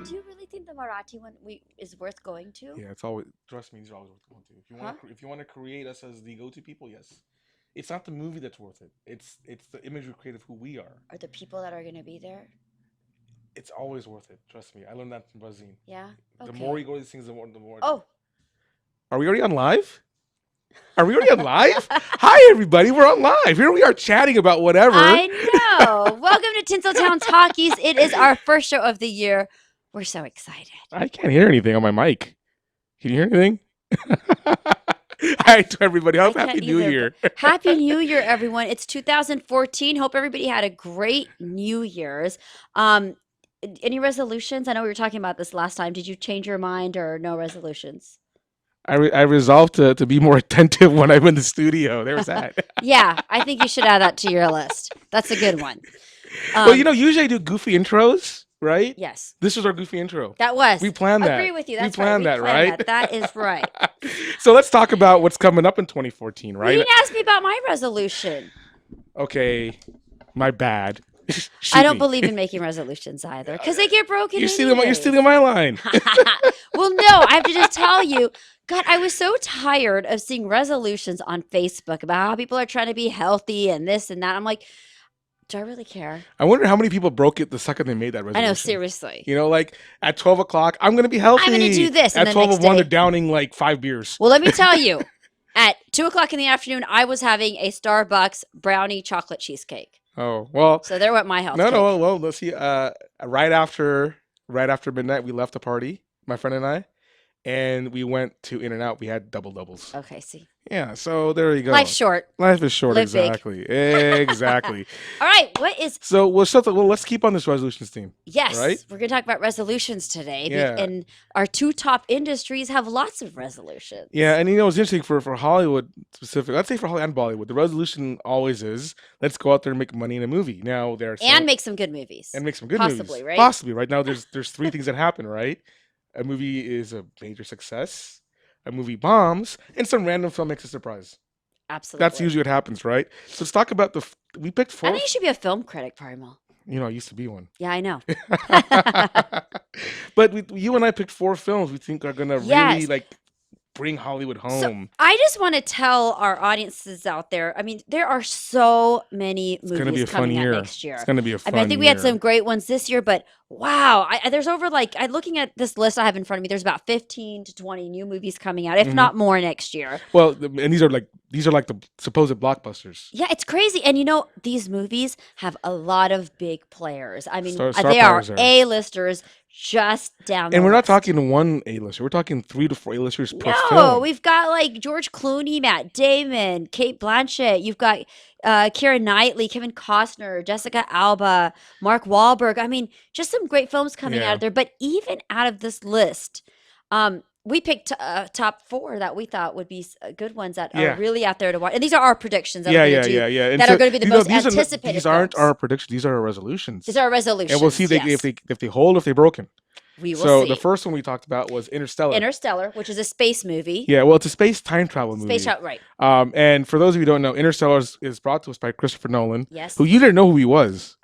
Do you really think the Marathi one is worth going to? Yeah, it's always trust me. These are always worth going to. Huh? If you want to create us as the go-to people, yes. It's not the movie that's worth it. It's the image we create of who we are. Are the people that are going to be there? It's always worth it. Trust me. I learned that from Brazil. Yeah. The more Okay. you go to these things, the more. Oh. Are we already on live? Are we already on live? Hi, everybody. We're on live. Here we are chatting about whatever. I know. Welcome to TinselTown Talkies. It is our first show of the year. We're so excited. I can't hear anything on my mic. Can you hear anything? Hi to everybody. I Happy can't New either. Year. Happy New Year, everyone. It's 2014. Hope everybody had a great New Year's. Any resolutions? I know we were talking about this last time. Did you change your mind or no resolutions? I resolved to be more attentive when I'm in the studio. There's that. Yeah, I think you should add that to your list. That's a good one. Well, usually I do goofy intros, right? Yes. This was our goofy intro. That was. We planned that. Agree with you. We That's right. planned that, right? That is right. So let's talk about what's coming up in 2014, You right? didn't ask me about my resolution. Okay, my bad. I don't believe in making resolutions either because they get broken. You're stealing my line. Well, no, I have to just tell you, God, I was so tired of seeing resolutions on Facebook about how people are trying to be healthy and this and that. I'm like, do I really care? I wonder how many people broke it the second they made that resolution. I know, seriously. Like at 12 o'clock, I'm going to be healthy. I'm going to do this. And at the 12 next of 1, day, they're downing like 5 beers. well, let me tell you, at 2 o'clock in the afternoon, I was having a Starbucks brownie chocolate cheesecake. Oh, well. So there went my health. No, well, let's see. Right after midnight, we left the party, my friend and I, and we went to In-N-Out. We had double doubles. Okay, see. Yeah, so there you go. Life's short. Life is short, Live big. exactly. Exactly. All right, what is... So, let's keep on this resolutions theme. Yes, right? We're going to talk about resolutions today. Yeah. And our two top industries have lots of resolutions. Yeah, and it's interesting for Hollywood specific. Let's say for Hollywood and Bollywood, the resolution always is let's go out there and make money in a movie. Now and make some good movies. And make some good Possibly, movies. right? Possibly, right? Now there's 3 things that happen, right? A movie is a major success, a movie bombs, and some random film makes a surprise. Absolutely. That's usually what happens, right? So let's talk about we picked 4. I think you should be a film critic, Parimal. I used to be one. Yeah, I know. But you and I picked 4 films we think are gonna really like bring Hollywood home. So I just want to tell our audiences out there. I mean, there are so many movies coming out next year. It's gonna be a fun I think we year. had some great ones this year, but wow, there's over looking at this list I have in front of me. There's about 15 to 20 new movies coming out, if not more, next year. Well, and these are like the supposed blockbusters. Yeah, it's crazy. And these movies have a lot of big players. I mean, Star they are powers there. A-listers just down the And we're not list. talking one A-lister. We're talking 3 to 4 A-listers per No, film. we've got like George Clooney, Matt Damon, Kate Blanchett. You've got Keira Knightley, Kevin Costner, Jessica Alba, Mark Wahlberg. I mean, just some great films coming out of there. But even out of this list, we picked top 4 that we thought would be good ones that are really out there to watch. And these are our predictions that we're going to do. And that are going to be the most anticipated. These aren't films. our predictions. These are our resolutions. These are our resolutions. And we'll see if they hold or if they're broken. We will So see. the first one we talked about was Interstellar. Interstellar, which is a space movie. Yeah, well, it's a space time travel movie. Space travel, right. And for those of you who don't know, Interstellar is brought to us by Christopher Nolan. Yes. Who you didn't know who he was.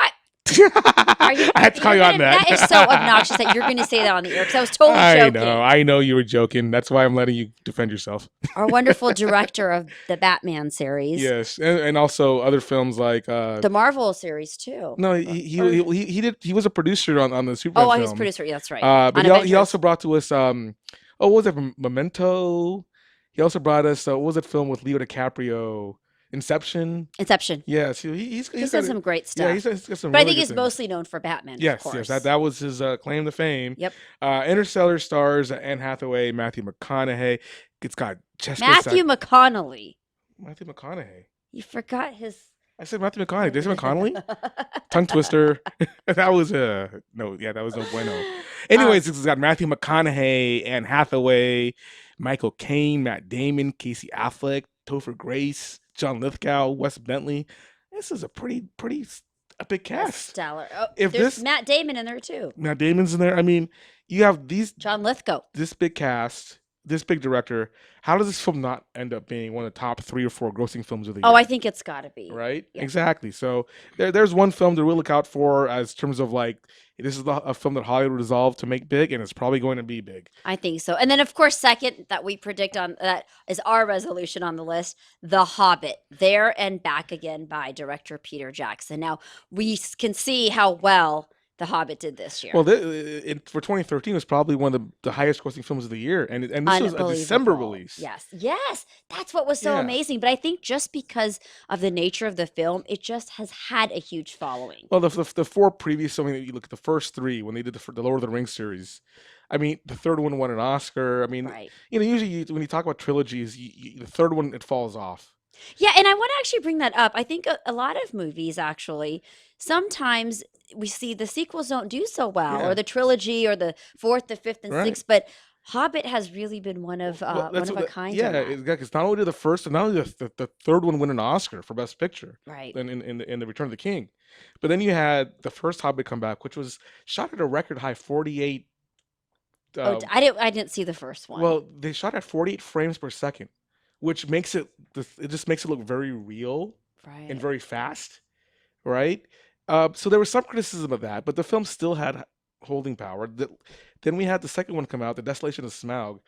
I had to call you on that. That is so obnoxious that you're going to say that on the air because I was totally joking. I know you were joking. That's why I'm letting you defend yourself. Our wonderful director of the Batman series. Yes, and also other films like the Marvel series too. No, he was a producer on the Superman film. He was a producer. Yeah, that's right. But he also brought to us what was it, Memento? He also brought us what was that film with Leo DiCaprio? Inception. Yes, he's done some great stuff. Yeah, he's got some. But really I think he's things. mostly known for Batman. Yes, of course. yes, that was his claim to fame. Yep. Interstellar stars Anne Hathaway, Matthew McConaughey. It's got Jessica. Matthew McConaughey. Matthew McConaughey. You forgot his. I said Matthew McConaughey. Did I say McConnelly? Tongue twister. That was no. Yeah, that was no bueno. Anyways, it's got Matthew McConaughey, Anne Hathaway, Michael Caine, Matt Damon, Casey Affleck, Topher Grace, John Lithgow, Wes Bentley. This is a pretty epic cast. Stellar. Oh, there's Matt Damon in there too. Matt Damon's in there. I mean, you have these John Lithgow. This big cast, this big director, how does this film not end up being one of the top 3 or 4 grossing films of the Oh, I year? think it's got to be. Right? Yeah, Exactly. So there's one film to really look out for as terms of like this is a film that Hollywood resolved to make big, and it's probably going to be big. I think so. And then, of course, second that we predict on that is our resolution on the list, The Hobbit, There and Back Again by director Peter Jackson. Now, can see how well The Hobbit did this Well, year. for 2013, it was probably one of the highest grossing films of the year, and this was a December Unbelievable. release. Yes. Yes. That's what was so Yeah. amazing. But I think just because of the nature of the film, it just has had a huge following. Well, the 4 previous, I mean, you look at the first 3 when they did the Lord of the Rings series. I mean, the third one won an Oscar. I mean, Right. usually when you talk about trilogies, the third one it falls off. Yeah, and I want to actually bring that up. I think a lot of movies actually sometimes we see the sequels don't do so well, or Yeah, the trilogy, or the fourth, the fifth, and right. sixth. But Hobbit has really been Well, one that's of what. a kind Yeah, in that. it's not only the first, and not only the third one win an Oscar for Best Picture, Right. in the Return of the King, but then you had the first Hobbit come back, which was shot at a record high 48. Oh, Uh, I didn't see the first one. well, they shot at 48 frames per second, which makes it just makes it look very real and Right. very fast, right? So there was some criticism of that, but the film still had holding power. Then we had the second one come out, The Desolation of Smaug,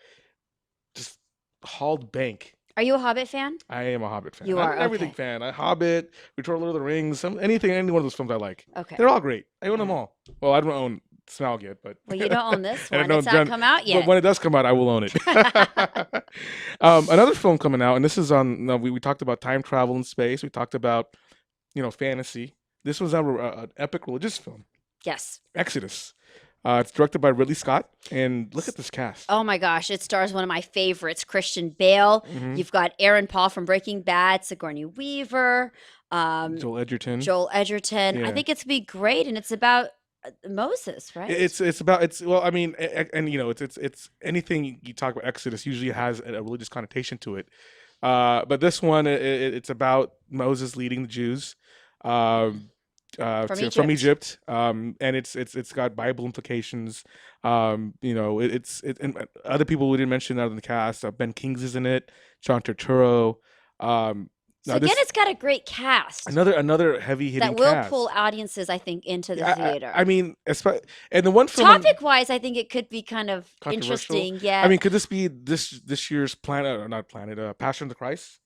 just hauled bank. Are you a Hobbit fan? I am a Hobbit fan. You I'm are an everything okay. fan. I Hobbit, Return of the Lord of the Rings, any one of those films I like. Okay. They're all great. I own them Yeah. all. Well, I don't own Smaug yet, but Well, you don't own this and I one. It's don't not Jen, come out but yet. when it does come out, I will own it. Another film coming out, and this is on. No, we talked about time travel in space. We talked about fantasy. This was an epic religious film, Yes. Exodus. It's directed by Ridley Scott, and look at this cast. Oh my gosh, it stars one of my favorites, Christian Bale. Hmm. You've got Aaron Paul from Breaking Bad, Sigourney Weaver, Joel Edgerton. Joel Edgerton. I Yeah. think it's gonna be great, and it's about Moses, right? It's about it's well, I mean, and it's anything you talk about Exodus usually has a religious connotation to it. But this one, it's about Moses leading the Jews. Um, From from Egypt. Egypt, and it's got Bible implications. And other people we didn't mention out in the cast. Ben King's is in it. John Turturro. Um, So now again, this it's got a great cast another heavy hitting that will cast. pull audiences, I think, into the Yeah, theater. I mean, and the one film Topic wise, I think it could be kind of controversial. interesting. I Yeah, mean, could this be this year's Planet or not Planet? Passion of the Christ.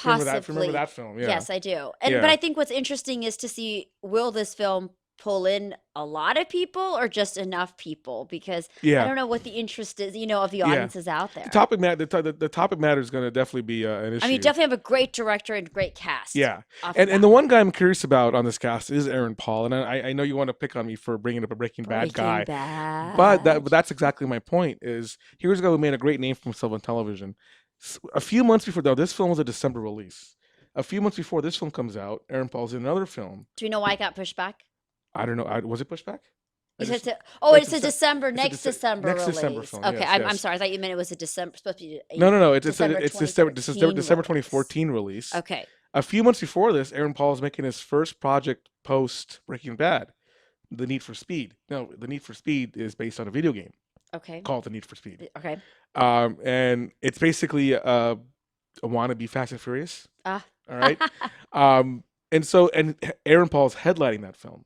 Remember that? Remember possibly. that film? Yeah, Yes, I do. But yeah, I think what's interesting is to see, will this film pull in a lot of people or just enough people? Because I yeah, don't know what the interest is, of the yeah. audiences out The there. topic matter. The topic matter is going to definitely be an I mean, issue. definitely have a great director and great cast Yeah, off the and bat. the one guy I'm curious about on this cast is Aaron Paul, and I know you want to pick on me for bringing up a Breaking Bad Breaking guy, but Bad. that's exactly my point. Is here's a guy who made a great name for himself on television. A few months before, though, this film was a December release. A few months before this film comes out, Aaron Paul's in another film. Do you know why it got pushed back? I don't know. Was it pushed back? I You said just it's a Dece- December, it's a next December next release. December film. Okay, Yes, I'm yes. sorry. I thought you meant it was a December, supposed to be a No. December It's December 2013 release. 2014 release. Okay, A few months before this, Aaron Paul is making his first project post Breaking Bad, The Need for Speed. No, The Need for Speed is based on a video game okay, called The Need for Speed. okay. And it's basically a wannabe Fast and Furious. Ah. All right. And Aaron Paul's headlining that film.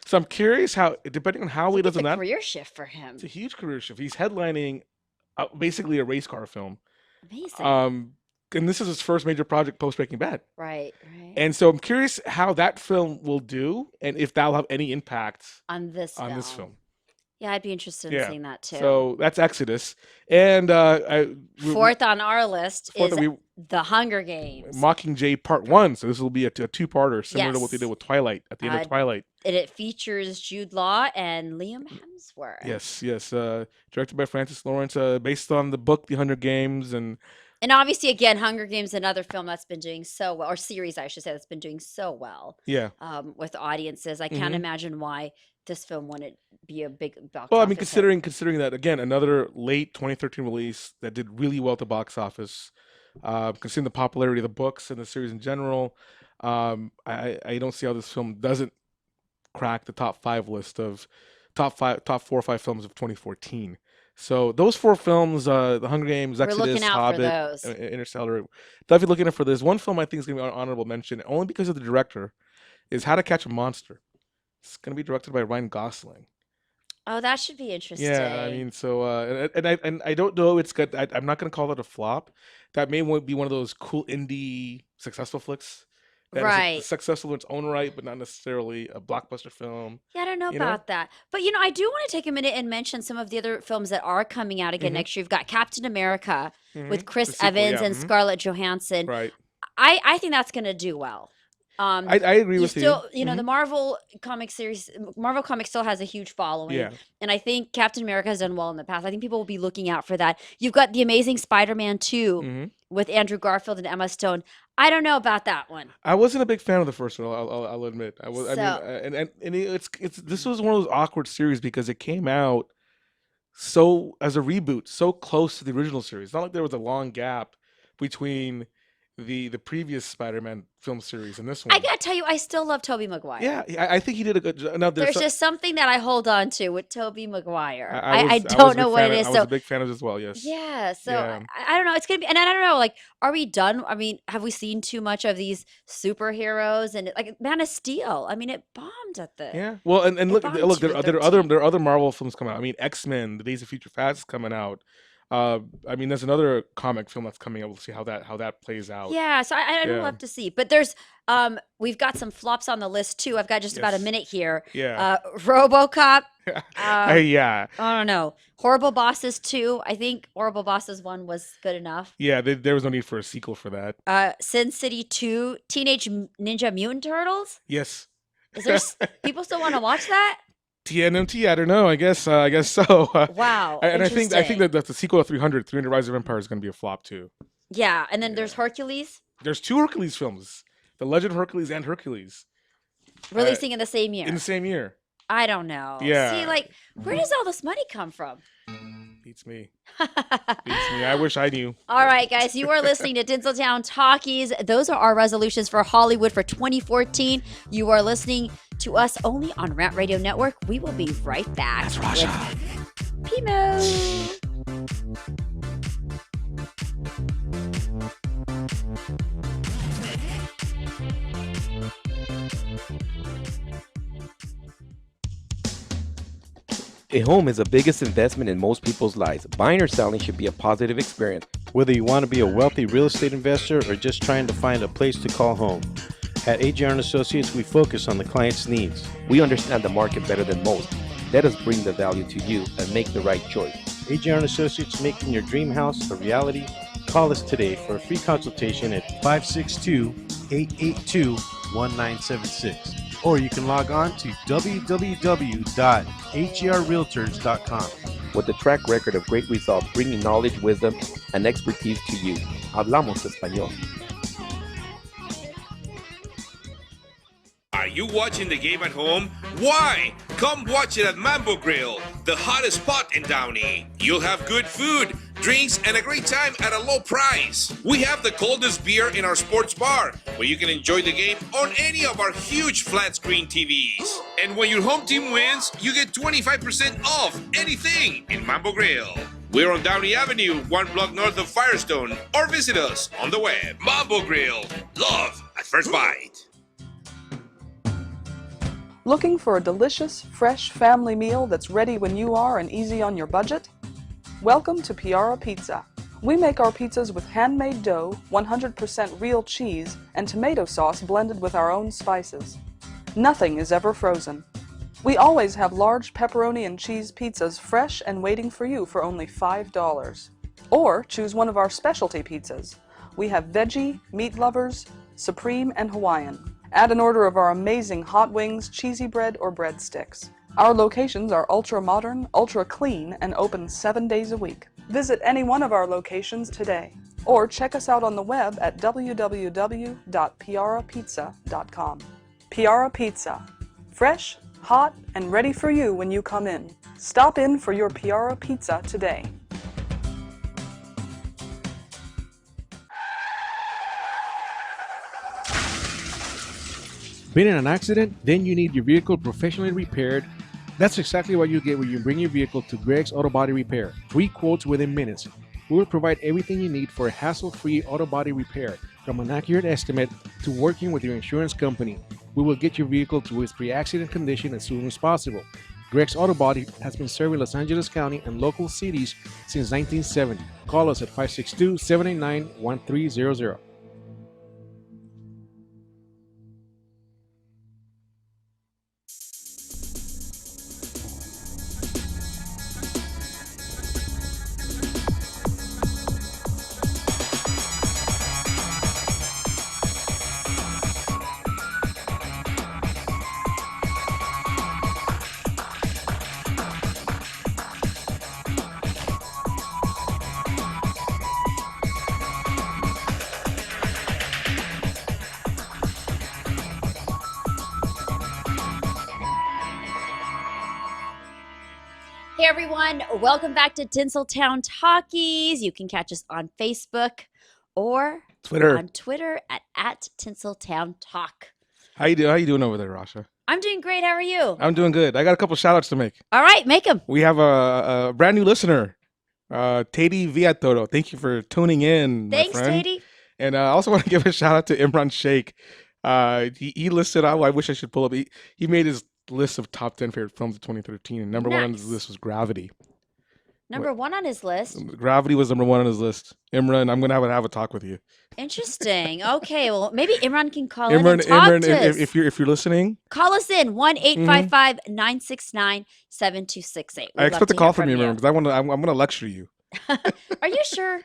So I'm curious how, depending on how he does It's in a that, career shift for him. it's a huge career shift. He's headlining basically a race car film. Amazing. And this is his first major project post Breaking Bad. Right, right. And so I'm curious how that film will do, and if that'll have any impact On this on film. this film. Yeah, I'd be interested in Yeah. seeing that too. So that's Exodus, and Fourth on our list fourth is that we The Hunger Games. Mockingjay Part One. So this will be a two-parter, similar to what they Yes. did with Twilight at the end Uh, of Twilight. And it features Jude Law and Liam Hemsworth. Yes. Directed by Francis Lawrence, based on the book The Hunger Games, and And obviously, again, Hunger Games, another film that's been doing so well, or series, I should say, that's been doing so well yeah. with audiences. I can't Mhm. imagine why this film wouldn't be a big box Well, I mean, office hit. considering that again, another late 2013 release that did really well at the box office. Considering the popularity of the books and the series in general, I don't see how this film doesn't crack the top 5 list of top 4 or 5 films of 2014. So those 4 films, The Hunger Games, We're looking Exodus, out for Hobbit, those. Interstellar, definitely looking out for this. One film I think is going to be an honorable mention, only because of the director, is How to Catch a Monster. It's going to be directed by Ryan Gosling. Oh, that should be Yeah, I interesting. mean, so and I don't know. It's good. I'm not gonna call it a flop. That may be one of those cool indie successful flicks that is Right. successful in its own right, but not necessarily a blockbuster film. Yeah, I don't know You know? about that. But, I do want to take a minute and mention some of the other films that are coming out again Mm-hmm. next year. You've got Captain America with The Chris sequel, Evans yeah. and Scarlett Johansson. Right. I think that's going to do well. I agree You with you. still, the Marvel Marvel Comics still has a huge following, Yeah. and I think Captain America has done well in the past. I think people will be looking out for that. You've got The Amazing Spider-Man 2 Mm-hmm. with Andrew Garfield and Emma Stone. I don't know about that one. I wasn't a big fan of the first one. I'll admit. I was. I mean, So, and it's this was one of those awkward series because it came out so as a reboot, so close to the original series. Not like there was a long gap between the previous Spider-Man film series and this I one. gotta tell you, I still love Tobey Maguire. Yeah, I think he did a good job. Now There's just something that I hold on to with Tobey Maguire. I I was don't a know big what fan it of, is. I was So a big fan of it as well. Yes. yeah, so Yeah. I don't know. It's gonna be, and I don't know. Like, are we done? I mean, have we seen too much of these superheroes? And like Man of Steel, I mean, it bombed at the. Yeah. Well, and It look, bombed look, there are other Marvel films coming out. I mean, X-Men: The Days of Future Past is coming out. I mean, there's another comic film that's coming out. We'll see how that plays out. Yeah, so I don't Yeah. have to see, but there's we've got some flops on the list too. I've got just about a Yes. minute here. Yeah. RoboCop. Yeah. I don't know. Horrible Bosses 2. I think Horrible Bosses 1 was good enough. Yeah. There was no need for a sequel for that. Sin City 2, Teenage Ninja Mutant Turtles. Yes. Is there people still want to watch that? TNMT. I don't know. I guess so. Wow. And I think Interesting. that the sequel of 300 Rise of Empire is going to be a flop too. Yeah, and then there's Hercules There's 2 Hercules films: The Legend of Hercules and Hercules, releasing in the same year. in the same year. I don't know. Yeah. See, like, where does all this money come from? Beats me. Beats me. I wish I knew. All right, guys, you are listening to TinselTown Talkies. Those are our resolutions for Hollywood for 2014. You are listening to us only on Rant Radio Network. We will be right back. That's Rasha. Pimo. A home is the biggest investment in most people's lives. Buying or selling should be a positive experience. Whether you want to be a wealthy real estate investor or just trying to find a place to call home. At AGR & Associates, we focus on the client's needs. We understand the market better than most. Let us bring the value to you and make the right choice. AGR & Associates, making your dream house a reality. Call us today for a free consultation at 562-882-1976. Or you can log on to www.agrrealtors.com. With a track record of great results, bringing knowledge, wisdom, and expertise to you. Hablamos español. Are you watching the game at home? Why? Come watch it at Mambo Grill, the hottest spot in Downey. You'll have good food, drinks, and a great time at a low price. We have the coldest beer in our sports bar, where you can enjoy the game on any of our huge flat screen TVs. And when your home team wins, you get 25% off anything in Mambo Grill. We're on Downey Avenue, 1 block north of Firestone, or visit us on the web. Mambo Grill, love at first bite. Looking for a delicious, fresh family meal that's ready when you are and easy on your budget? Welcome to Piara Pizza. We make our pizzas with handmade dough, 100% real cheese, and tomato sauce blended with our own spices. Nothing is ever frozen. We always have large pepperoni and cheese pizzas fresh and waiting for you for only $5. Or choose one of our specialty pizzas. We have veggie, meat lovers, supreme, and Hawaiian. Add an order of our amazing hot wings, cheesy bread, or breadsticks. Our locations are ultra-modern, ultra-clean, and open 7 days a week. Visit any one of our locations today, or check us out on the web at www.piarapizza.com. Piara Pizza. Fresh, hot, and ready for you when you come in. Stop in for your Piara Pizza today. Been in an accident? Then you need your vehicle professionally repaired? That's exactly what you get when you bring your vehicle to Greg's Auto Body Repair. 3 quotes within minutes. We will provide everything you need for a hassle-free auto body repair, from an accurate estimate to working with your insurance company. We will get your vehicle to its pre-accident condition as soon as possible. Greg's Auto Body has been serving Los Angeles County and local cities since 1970. Call us at 562-789-1300. Hey everyone, welcome back to TinselTown Talkies. You can catch us on Facebook or Twitter. on Twitter at TinselTown Talk. How you doing over there, Rasha? I'm doing great. How are you? I'm doing good. I got a couple shout outs to make. All right, make them. We have a brand new listener, Tady Viatoro. Thank you for tuning in, Thanks, my friend. Tady. And I also want to give a shout out to Imran Sheikh. He listed out, I wish I should pull up, he made his list of top 10 favorite films of 2013, and number one on his list was Gravity. Number one on his list. Gravity was number one on his list. Imran, I'm gonna have a talk with you. Interesting. Okay, well maybe Imran can call in and Imran, talk to us. if you're listening, call us in 1-855-969-7268. I expect a call from you, Imran, because I'm gonna lecture you. Are you sure?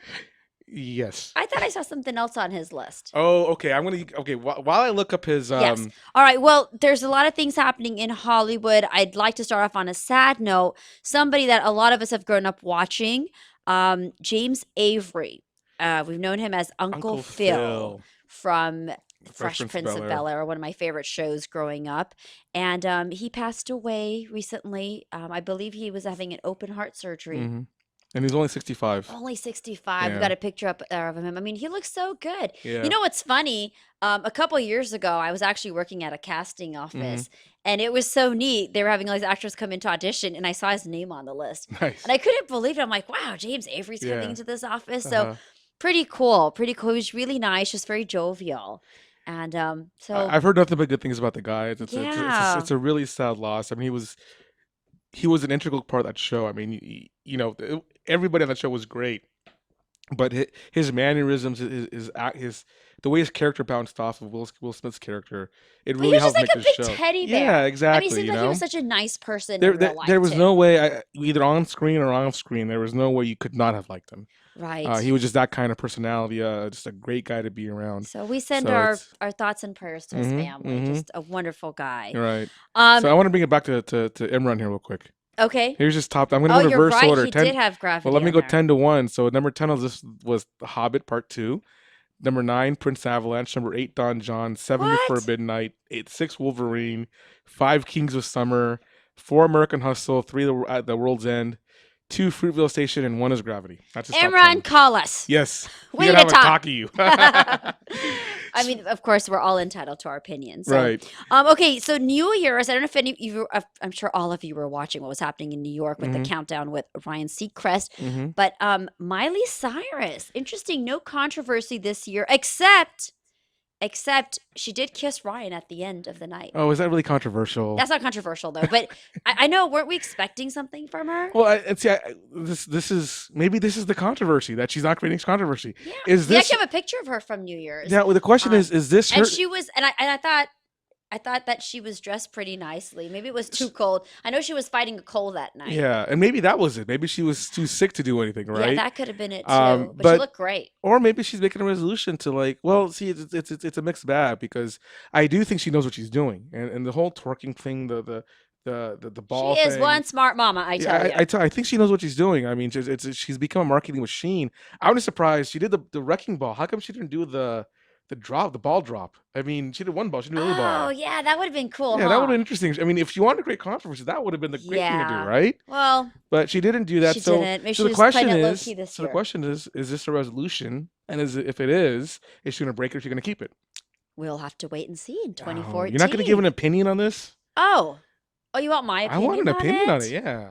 Yes. I thought I saw something else on his list. Oh, okay. While I look up his Yes. All right. Well, there's a lot of things happening in Hollywood. I'd like to start off on a sad note. Somebody that a lot of us have grown up watching, James Avery. We've known him as Uncle Phil from Fresh Prince of Bel-Air, one of my favorite shows growing up. And he passed away recently. I believe he was having an open heart surgery. Mm-hmm. And he's only 65. Only 65. Yeah. We got a picture up there of him. I mean, he looks so good. Yeah. You know what's funny? A couple of years ago, I was actually working at a casting office, and it was so neat. They were having all these actors come in to audition, and I saw his name on the list. Nice. And I couldn't believe it. I'm like, wow, James Avery's coming into this office. Uh-huh. So pretty cool. Pretty cool. He was really nice, just very jovial. And so I've heard nothing but good things about the guy. It's Yeah. a really sad loss. I mean, he was an integral part of that show. I mean, everybody on that show was great, but his mannerisms, his the way his character bounced off of Will Smith's character, it But really he was helped just like make a the big show. teddy bear. Yeah, I exactly. mean, it seems like he was such a nice person there, in real life. there was too. no way, either on screen or off screen, there was no way you could not have liked him. Right. He was just that kind of personality, just a great guy to be around. So we send So our it's- thoughts and prayers to his family. Just a wonderful guy. Right. Um, So I want to bring it back to Imran here real quick. okay. Here's his top. I'm going to Oh, go you're reverse right. order. He did have Gravity. Well, let me on go there. 10 to 1. So number 10 was The Hobbit Part 2. Number 9, Prince Avalanche. Number 8, Don John. 7, What? Before Midnight. 6, Wolverine. 5, Kings of Summer. 4, American Hustle. 3, The World's End. 2, Fruitvale Station, and 1 is Gravity. That's his top 10. Imran, call us. Yes. We We're need gonna to have a talk. to you. I mean, of course, we're all entitled to our opinions. So. Right. Okay, so New Year's. I don't know if any of you. I'm sure all of you were watching what was happening in New York with the countdown with Ryan Seacrest. Mhm. But Miley Cyrus, interesting. No controversy this year, except she did kiss Ryan at the end of the night. Oh, is that really controversial? That's not controversial though. But I know, weren't we expecting something from her? Well, this is the controversy that she's not creating controversy. Yeah. Is We this? actually have a picture of her from New Year's. Yeah. Well, the question is this her? And she was, and I thought that she was dressed pretty nicely. Maybe it was too cold. I know she was fighting a cold that night. Yeah, and maybe that was it. Maybe she was too sick to do anything, right? Yeah, that could have been it too. But but- she looked great. Or maybe she's making a resolution to see, it's a mixed bag, because I do think she knows what she's doing, and the whole twerking thing, the ball. She is thing, one smart mama, I tell you. I think she knows what she's doing. I mean, she's become a marketing machine. I was surprised she did the wrecking ball. How come she didn't do the ball drop? I mean, she did one ball. She did a little ball. Oh, yeah, that would have been cool. Yeah, huh? that would have been interesting. I mean, if she wanted to create controversy, that would have been the great thing to Yeah. do, right? Well, But she didn't do that. she so, didn't. Maybe so she the was playing question it is, low-key this so year. the question is this a resolution? And if it is she going to break it or is she going to keep it? We'll have to wait and see in Oh, 2014. you're not going to give an opinion on this? Oh, Oh, you want my I want opinion an opinion on it? it. Yeah.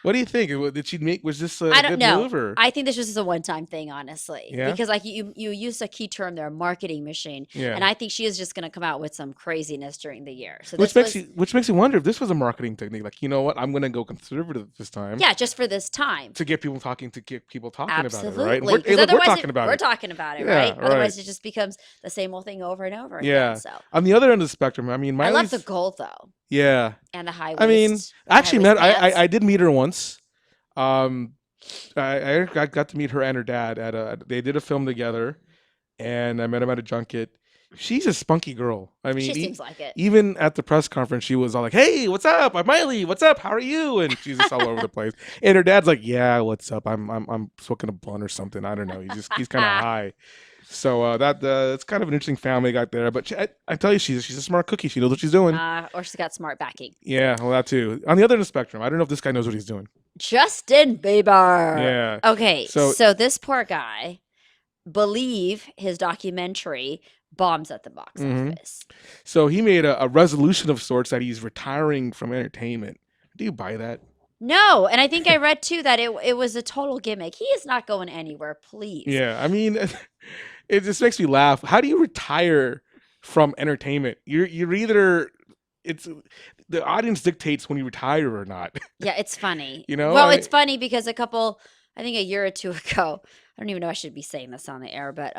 What do you think? Did she make? Was this a I don't good know. move or? I think this was just a one-time thing, honestly, Yeah. because like you used a key term there, marketing machine, and Yeah. I think she is just going to come out with some craziness during the year. So Which this makes was, which makes you wonder if this was a marketing technique. Like, you know what? I'm gonna go conservative this time yeah, just for this time. to get people talking about it, right? Absolutely. We're, hey, Because look, we're otherwise, talking about we're it. talking about it, Yeah, right? right. Otherwise, it just becomes the same old thing over and over again. Yeah. So On the other end of the spectrum, I mean, I love Miley's. the gold though, Yeah. and the high waist. I mean, I actually high-waist met. pants. I did meet her once. I got to meet her and her dad at a. They did a film together, and I met him at a junket. She's a spunky girl. I mean, She seems like it. even at the press conference, she was all like, "Hey, what's up? I'm Miley. What's up? How are you?" And she's just all over the place. And her dad's like, "Yeah, what's up? I'm smoking a blunt or something. I don't know. He's kind of high." So it's kind of an interesting family got there. But I tell you, she's a smart cookie. She knows what she's doing. Or she's got smart backing. Yeah, well, that too. On the other end of the spectrum, I don't know if this guy knows what he's doing. Justin Bieber. Yeah. Okay, So- so this poor guy, believe his documentary bombs at the box Mhm. office. So he made a resolution of sorts that he's retiring from entertainment. Do you buy that? No, and I think I read too that it was a total gimmick. He is not going anywhere, please. Yeah, I mean, it just makes me laugh. How do you retire from entertainment? You're either it's the audience dictates when you retire or not. Yeah, it's funny. You know, Well, I it's funny because I think a year or two ago, I don't even know I should be saying this on the air, but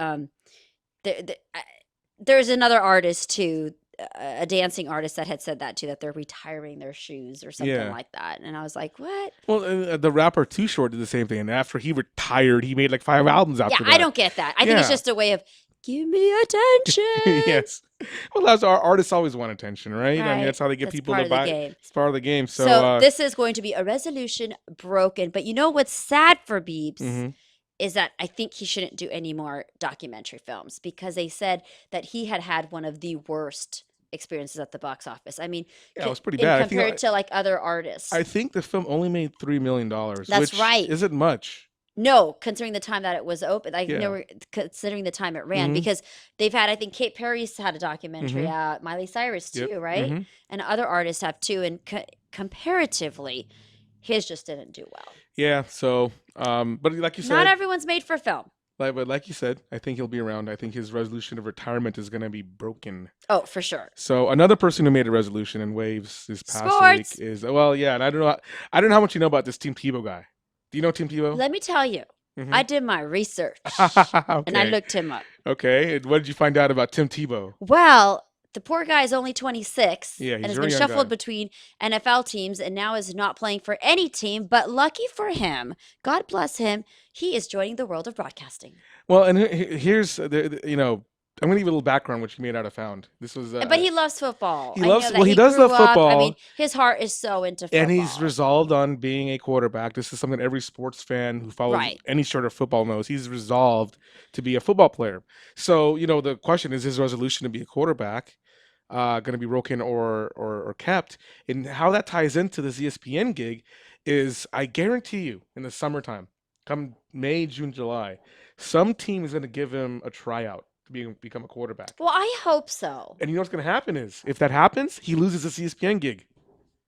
there's another artist too, a dancing artist that had said that too, that they're retiring their shoes or something Yeah. like that, and I was like, what? Well, the rapper Too Short did the same thing, and after he retired, he made like 5 albums after Yeah, that. I don't get that. I think it's Yeah. just a way of give me attention. Yes. Well, that's our artists always want attention, right? I mean, Right. that's how they get That's people part to of the buy. game. It's part of the game. So, So this is going to be a resolution broken. But you know what's sad for Biebs mhm. is that I think he shouldn't do any more documentary films because they said that he had one of the worst experiences at the box office. I mean, Yeah, it was pretty bad. I think compared to like other artists. I think the film only made $3 million. That's which right. Isn't much. No, considering the time that it was open, like Yeah. no, considering the time it ran, Mhm. because they've had, I think Kate Perry's had a documentary Mhm. out, Miley Cyrus too, Yep. right? Mhm. And other artists have too, and comparatively, his just didn't do well. Yeah. So, but like you said, Not everyone's made for film. but like you said, I think he'll be around. I think his resolution of retirement is going to be broken. Oh, for sure. So another person who made a resolution in waves this past Sports. week is yeah, and I don't know how much you know about this Tim Tebow guy. Do you know Tim Tebow? Let me tell you, Mhm. I did my research and I Okay. looked him up. Okay. And what did you find out about Tim Tebow? Well, the poor guy is only 26 Yeah, and he's has a been very young shuffled guy. between NFL teams and now is not playing for any team. But lucky for him, God bless him, he is joining the world of broadcasting. Well, and here's I'm gonna give you a little background, which you may not have found. This was, But he loves football. he I loves- know that well, he does grew love up- I football. mean, his heart is so into football. and he's resolved on being a quarterback. This is something every sports fan who follows Right. any sort of football knows. He's resolved to be a football player. So, the question is his resolution to be a quarterback going to be broken or kept? And how that ties into this ESPN gig is, I guarantee you, in the summertime, come May, June, July, some team is going to give him a tryout to become a quarterback. Well, I hope so. And you know what's going to happen is, if that happens, he loses his ESPN gig.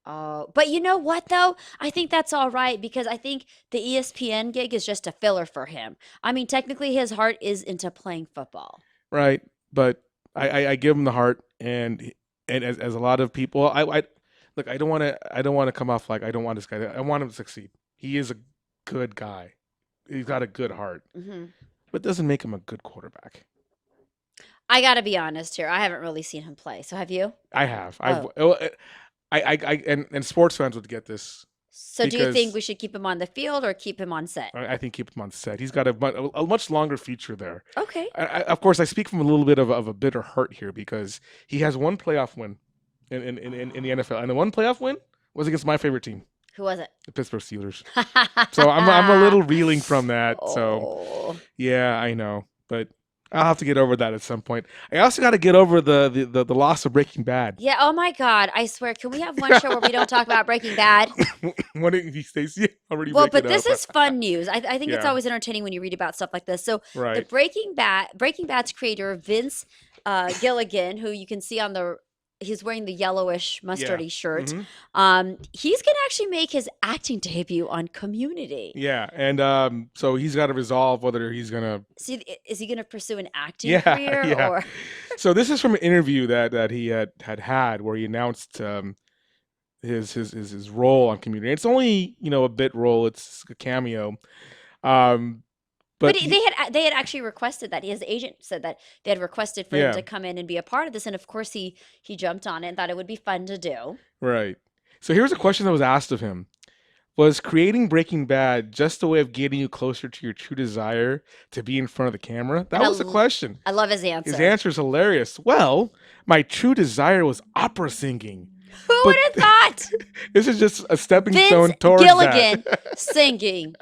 But you know what, though? I think that's all right because I think the ESPN gig is just a filler for him. I mean, technically, his heart is into playing football. Right, but I give him the heart, and as a lot of people, I look, I don't want to come off like I don't want this guy. I want him to succeed. He is a good guy. He's got a good heart, Hmm. but it doesn't make him a good quarterback. I got to be honest here. I haven't really seen him play. So have you? I have. Oh. And sports fans would get this. So do you think Because- we should keep him on the field or keep him on set? I think keep him on set. He's got a much longer future there. Okay. Of course, I speak from a little bit of a bitter heart here because he has one playoff win in the NFL, and the one playoff win was against my favorite team, Who was it? the Pittsburgh Steelers. So I'm a little reeling from that. So Oh. yeah, I know, but I'll have to get over that at some point. I also got to get over the loss of Breaking Bad. Yeah. Oh my God. I swear. Can we have one show where we don't talk about Breaking Bad? One of these days, yeah, already. Well, break but it this up. is fun news. I think it's Yeah. always entertaining when you read about stuff like this. So the right. Breaking Bad's creator Vince Gilligan, who you can see on the he's wearing the yellowish mustardy shirt. He's gonna actually make his acting debut on Community. Yeah, and so he's got to resolve whether he's gonna. See, is he gonna pursue an acting career or? So this is from an interview that he had where he announced his role on Community. It's only a bit role. It's a cameo. But they had actually requested that. His agent said that they had requested for him to come in and be a part of this, and of course he jumped on it and thought it would be fun to do. Right. So here's a question that was asked of him: was creating Breaking Bad just a way of getting you closer to your true desire to be in front of the camera? That was the question. I love his answer. His answer is hilarious. Well, my true desire was opera singing. Who would have thought? This is just a stepping Vince stone towards Gilligan that. Singing.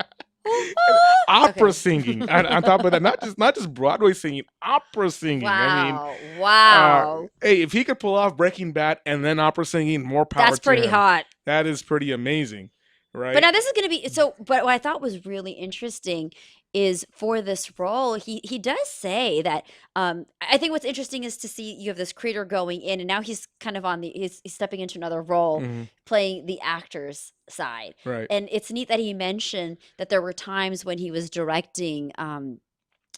Opera singing on top of that, not just Broadway singing, opera singing. Wow. I mean, Wow. Hey, if he could pull off Breaking Bad and then opera singing, more power. That's pretty to him. hot. That is pretty amazing, right? But now this is going to be but what I thought was really interesting is for this role, he does say that I think what's interesting is to see you have this creator going in, and now he's kind of he's stepping into another role, playing the actor's side. Right. And it's neat that he mentioned that there were times when he was directing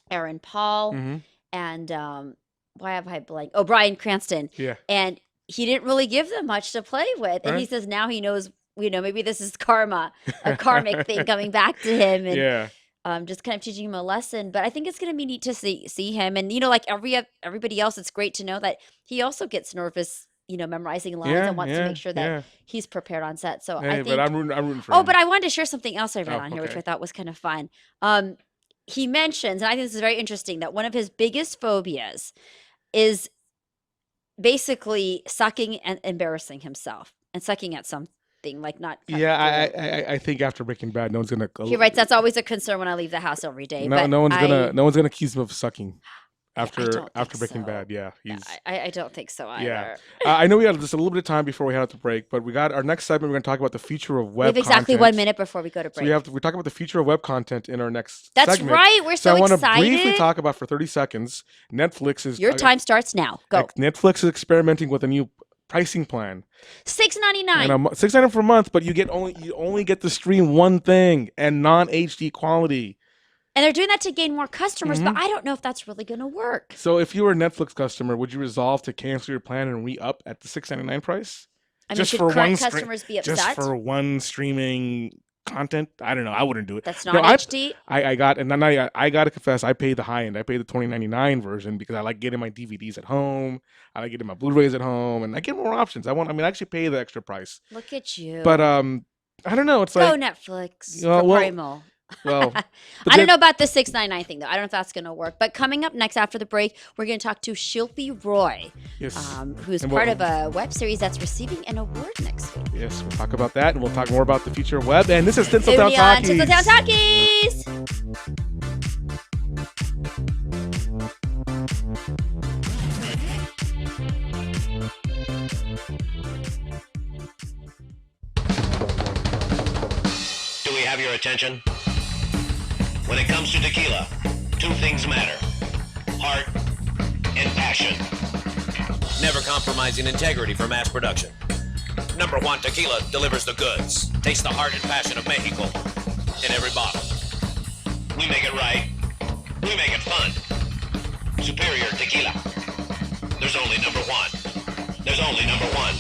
Aaron Paul and why have I blanked? Oh, Bryan Cranston. Yeah. And he didn't really give them much to play with. And he says now he knows, maybe this is karma, a karmic thing coming back to him. And just kind of teaching him a lesson. But I think it's going to be neat to see him. And, like everybody else, it's great to know that he also gets nervous, memorizing lines and wants to make sure that he's prepared on set. So I think. But I'm rooting for him. Oh, but I wanted to share something else I read on here, which I thought was kind of fun. He mentions, and I think this is very interesting, that one of his biggest phobias is basically sucking and embarrassing himself and sucking at something like not. I think after Breaking Bad, no one's gonna. He writes, that's always a concern when I leave the house every day. No one's gonna accuse him of sucking. After Breaking so. Bad, I don't think so either. Yeah, I know we got just a little bit of time before we head out to break, but we got our next segment. We're going to talk about the future of web. We have exactly content. 1 minute before we go to break. So we talk about the future of web content in our next. That's segment. right. We're so excited. I want to briefly talk about for 30 seconds. Netflix is your time starts now. Go. Netflix is experimenting with a new pricing plan. $6.99. $6.99 for a month, but you only get to stream one thing and non-HD quality. And they're doing that to gain more customers, but I don't know if that's really going to work. So if you were a Netflix customer, would you resolve to cancel your plan and re-up at the $6.99 price? I mean, should current customers be upset? Just for one streaming content? I don't know. I wouldn't do it. That's not HD? I got to confess, I paid the high end. I paid the $20.99 version because I like getting my DVDs at home. I like getting my Blu-rays at home, and I get more options. I actually pay the extra price. Look at you. But I don't know. It's like... Go Netflix for Primo. Well, I don't know about the $6.99 thing, though. I don't know if that's going to work. But coming up next after the break, we're going to talk to Shilpi Roy, who's part of a web series that's receiving an award next week. Yes, we'll talk about that, and we'll talk more about the future of web. And this is TinselTown Talkies. TinselTown Talkies. Do we have your attention? When it comes to tequila, two things matter: heart and passion. Never compromising integrity for mass production. Number one Tequila delivers the goods. Taste the heart and passion of Mexico in every bottle. We make it right. We make it fun. Superior Tequila. There's only number one. There's only number one.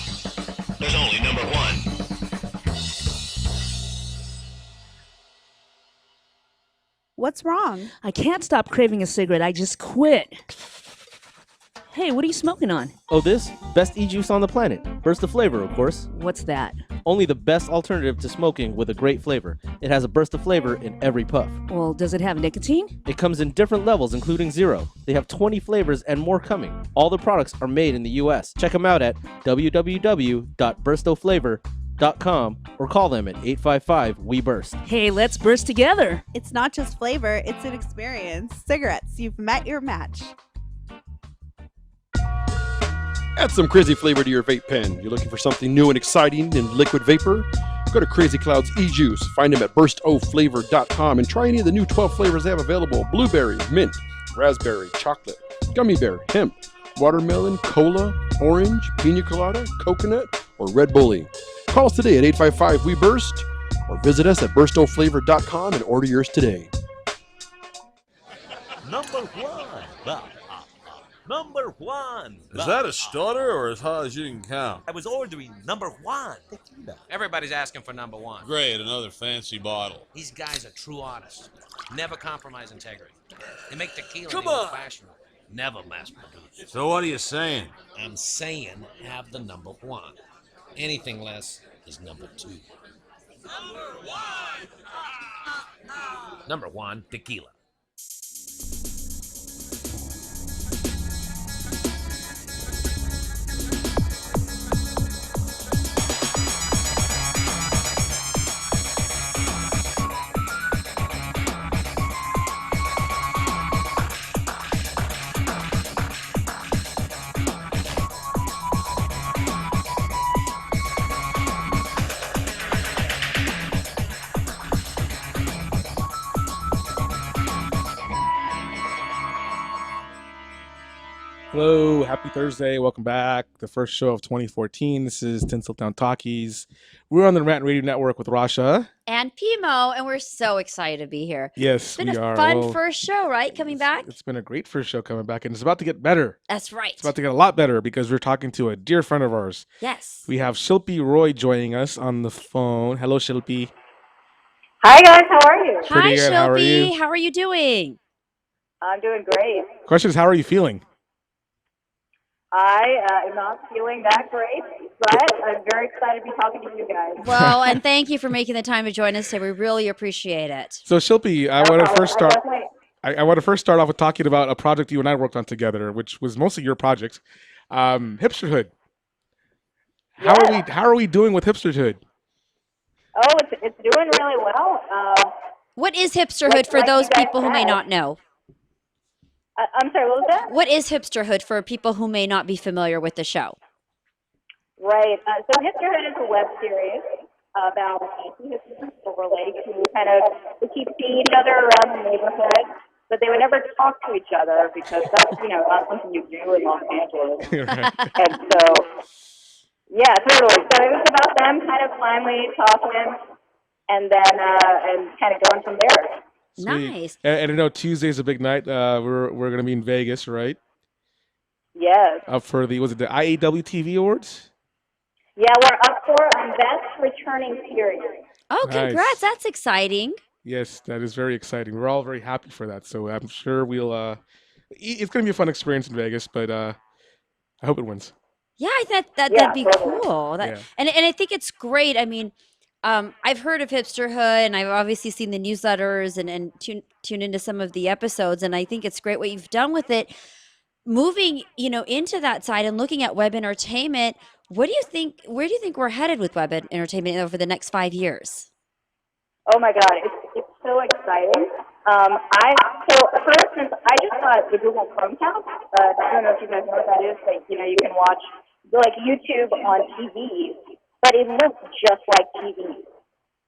There's only number one. What's wrong? I can't stop craving a cigarette. I just quit. Hey, what are you smoking on? Oh, this? Best e-juice on the planet. Burst of flavor, of course. What's that? Only the best alternative to smoking with a great flavor. It has a burst of flavor in every puff. Well, does it have nicotine? It comes in different levels, including 0. They have 20 flavors and more coming. All the products are made in the U.S. Check them out at www.burstoflavor.com or call them at 855-WE-BURST. Hey, let's burst together. It's not just flavor, it's an experience. Cigarettes, you've met your match. Add some crazy flavor to your vape pen. You're looking for something new and exciting in liquid vapor? Go to Crazy Cloud's e-juice. Find them at burstoflavor.com and try any of the new 12 flavors they have available: blueberry, mint, raspberry, chocolate, gummy bear, hemp, watermelon, cola, orange, pina colada, coconut, or red bully. Call us today at 855-WE-BURST or visit us at burstoflavor.com and order yours today. Number one. Number one. Is that a stutter or as high as you can count? I was ordering number one tequila. Everybody's asking for number one. Great, another fancy bottle. These guys are true artists. Never compromise integrity. They make tequila Come the on. old-fashioned way. Never mass produced. So what are you saying? I'm saying have the number one. Anything less is number two. Number one, tequila. Hello, happy Thursday. Welcome back. The first show of 2014. This is TinselTown Talkies. We're on the Rant Radio Network with Rasha. And Pimo, and we're so excited to be here. Yes, It's been we a are. fun Well, first show, right? Coming back? It's been a great first show coming back, and it's about to get better. That's right. It's about to get a lot better because we're talking to a dear friend of ours. Yes. We have Shilpi Roy joining us on the phone. Hello, Shilpi. Hi guys, how are you? Hi, Pretty good. How are Shilpi. you? How are you doing? I'm doing great. Question is, how are you feeling? I am not feeling that great, but I'm very excited to be talking to you guys. Well, and thank you for making the time to join us today. We really appreciate it. So, Shilpi, I want to first start. I want to first start off with talking about a project you and I worked on together, which was mostly your project, Hipsterhood. How are we doing with Hipsterhood? Oh, it's doing really well. What is Hipsterhood for those people who may not know? I'm sorry, what was that? What is Hipsterhood for people who may not be familiar with the show? Right. So Hipsterhood is a web series about two hipsters in Silver Lake who kind of keep seeing each other around the neighborhood, but they would never talk to each other because that's, not something you do in Los Angeles. And so, yeah, totally. So it was about them kind of finally talking and then and kind of going from there. Sweet. Nice. And I know Tuesday's a big night. We're gonna be in Vegas, right? Yes. Up for the IAW TV Awards? Yeah, we're up for Best Returning Series. Oh, congrats. Nice. That's exciting. Yes, that is very exciting. We're all very happy for that. So I'm sure we'll. It's gonna be a fun experience in Vegas, but I hope it wins. Yeah, I thought that'd be totally. cool. Yeah. And I think it's great. I mean, I've heard of Hipsterhood, and I've obviously seen the newsletters and tune into some of the episodes, and I think it's great what you've done with it. Moving, into that side and looking at web entertainment, what do you think? Where do you think we're headed with web entertainment over the next 5 years? Oh my God, it's so exciting. So for instance, I just got the Google Chromecast. I don't know if you guys know what that is, but you can watch like YouTube on TV, but it looks just like TV.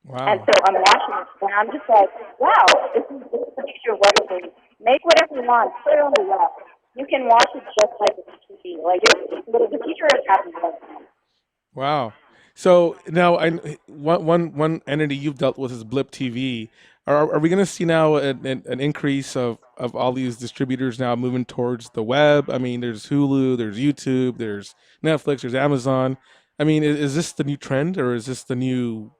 Wow. And so I'm watching it, and I'm just like, wow, this is the future of everything. Make whatever you want, put it on the web. You can watch it just like it's TV. Like the future is happening right now. Wow. So now, one entity you've dealt with is Blip TV. Are we going to see now an increase of all these distributors now moving towards the web? I mean, there's Hulu, there's YouTube, there's Netflix, there's Amazon. I mean, is this the new trend, or is this the new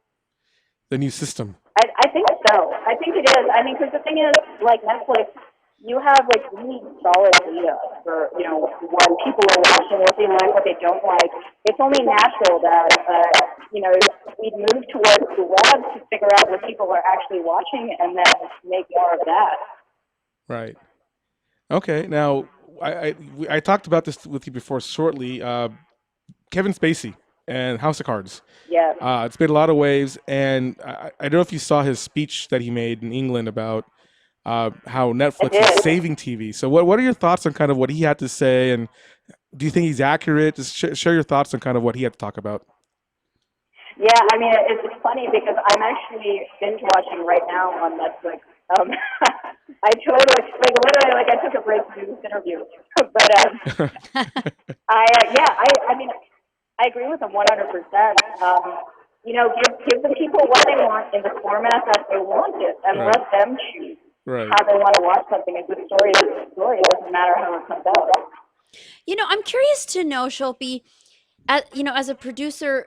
system? I think so. I think it is. I mean, because the thing is, like Netflix, you have like really solid data for when people are watching, what they like, what they don't like. It's only natural that we'd move towards the web to figure out what people are actually watching and then make more of that. Right. Okay. Now, I talked about this with you before shortly. Kevin Spacey and House of Cards. Yeah. It's made a lot of waves, and I don't know if you saw his speech that he made in England about how Netflix is saving TV. So what are your thoughts on kind of what he had to say, and do you think he's accurate? Just share your thoughts on kind of what he had to talk about. Yeah, I mean, it's funny because I'm actually binge watching right now on Netflix. I totally, literally, I took a break to do this interview. But I mean, I agree with them 100%. Give the people what they want in the format that they want it, and Right. let them choose Right. how they want to watch something. A good story is a good story. It doesn't matter how it comes out. I'm curious to know, Shilpi, as a producer,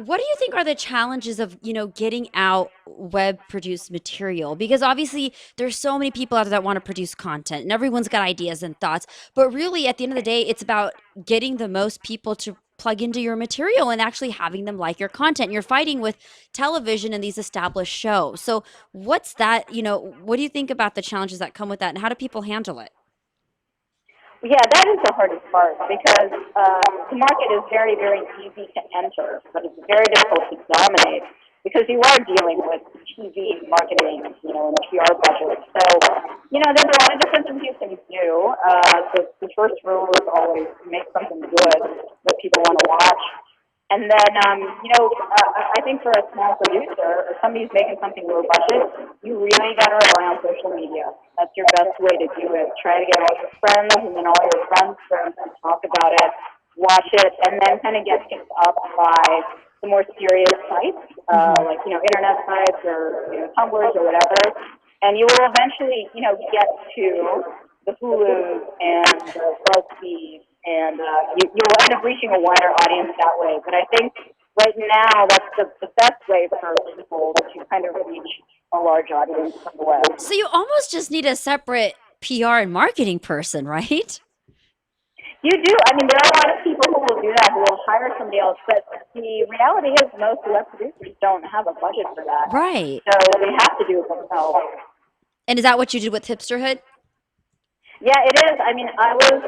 what do you think are the challenges of getting out web produced material? Because obviously there's so many people out there that want to produce content, and everyone's got ideas and thoughts, but really at the end of the day it's about getting the most people to plug into your material and actually having them like your content. You're fighting with television and these established shows. So what's that, what do you think about the challenges that come with that, and how do people handle it? Yeah, that is the hardest part because the market is very, very easy to enter, but it's very difficult to dominate because you are dealing with TV marketing, and PR budgets. So, there's a lot of different things you can do. The first rule is always make something good that people want to watch. And then, I think for a small producer or somebody who's making something low budget, you really got to rely on social media. That's your best way to do it. Try to get all your friends and then all your friends' friends to talk about it, watch it, and then kind of get picked up by the more serious sites, like, internet sites or, Tumblrs or whatever. And you will eventually, get to the Hulus and the BuzzFeed, and you'll end up reaching a wider audience that way. But I think right now that's the best way for people to kind of reach a large audience from the web. So you almost just need a separate PR and marketing person, right? You do. I mean, there are a lot of people who will do that, who will hire somebody else. But the reality is most web producers don't have a budget for that. Right. So they have to do it themselves. And is that what you did with Hipsterhood? Yeah, it is. I mean, I was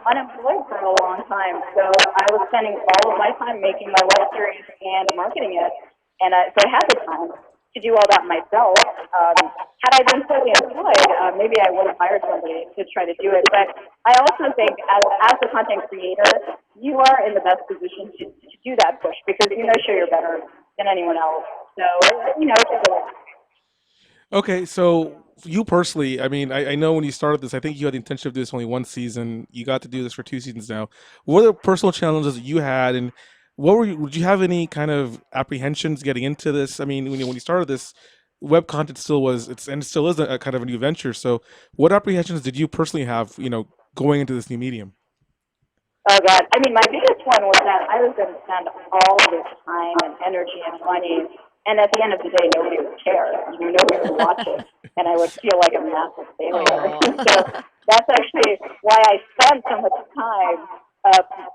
unemployed for a long time, so I was spending all of my time making my web series and marketing it, and so I had the time to do all that myself. Had I been fully employed, maybe I would have hired somebody to try to do it. But I also think, as a content creator, you are in the best position to do that push because sure you're better than anyone else. So it's a good. Okay, so you personally, I mean, I know when you started this, I think you had the intention of doing this only one season. You got to do this for 2 seasons now. What are the personal challenges that you had, and would you have any kind of apprehensions getting into this? I mean, when you started this, web content still still is a kind of a new venture. So, what apprehensions did you personally have, going into this new medium? Oh God! I mean, my biggest one was that I was going to spend all this time and energy and money, and at the end of the day, nobody would care. Nobody would watch it, and I would feel like a massive failure. So that's actually why I spent so much time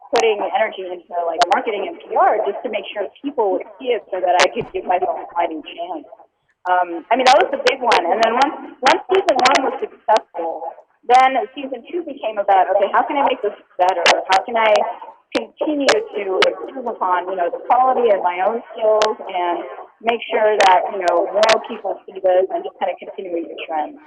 putting energy into like marketing and PR, just to make sure people would see it, so that I could give myself a fighting chance. I mean, that was the big one. And then once season one was successful, then season two became about, okay, how can I make this better? How can I continue to improve upon, the quality of my own skills and make sure that, more people see this and just kind of continuing the trend.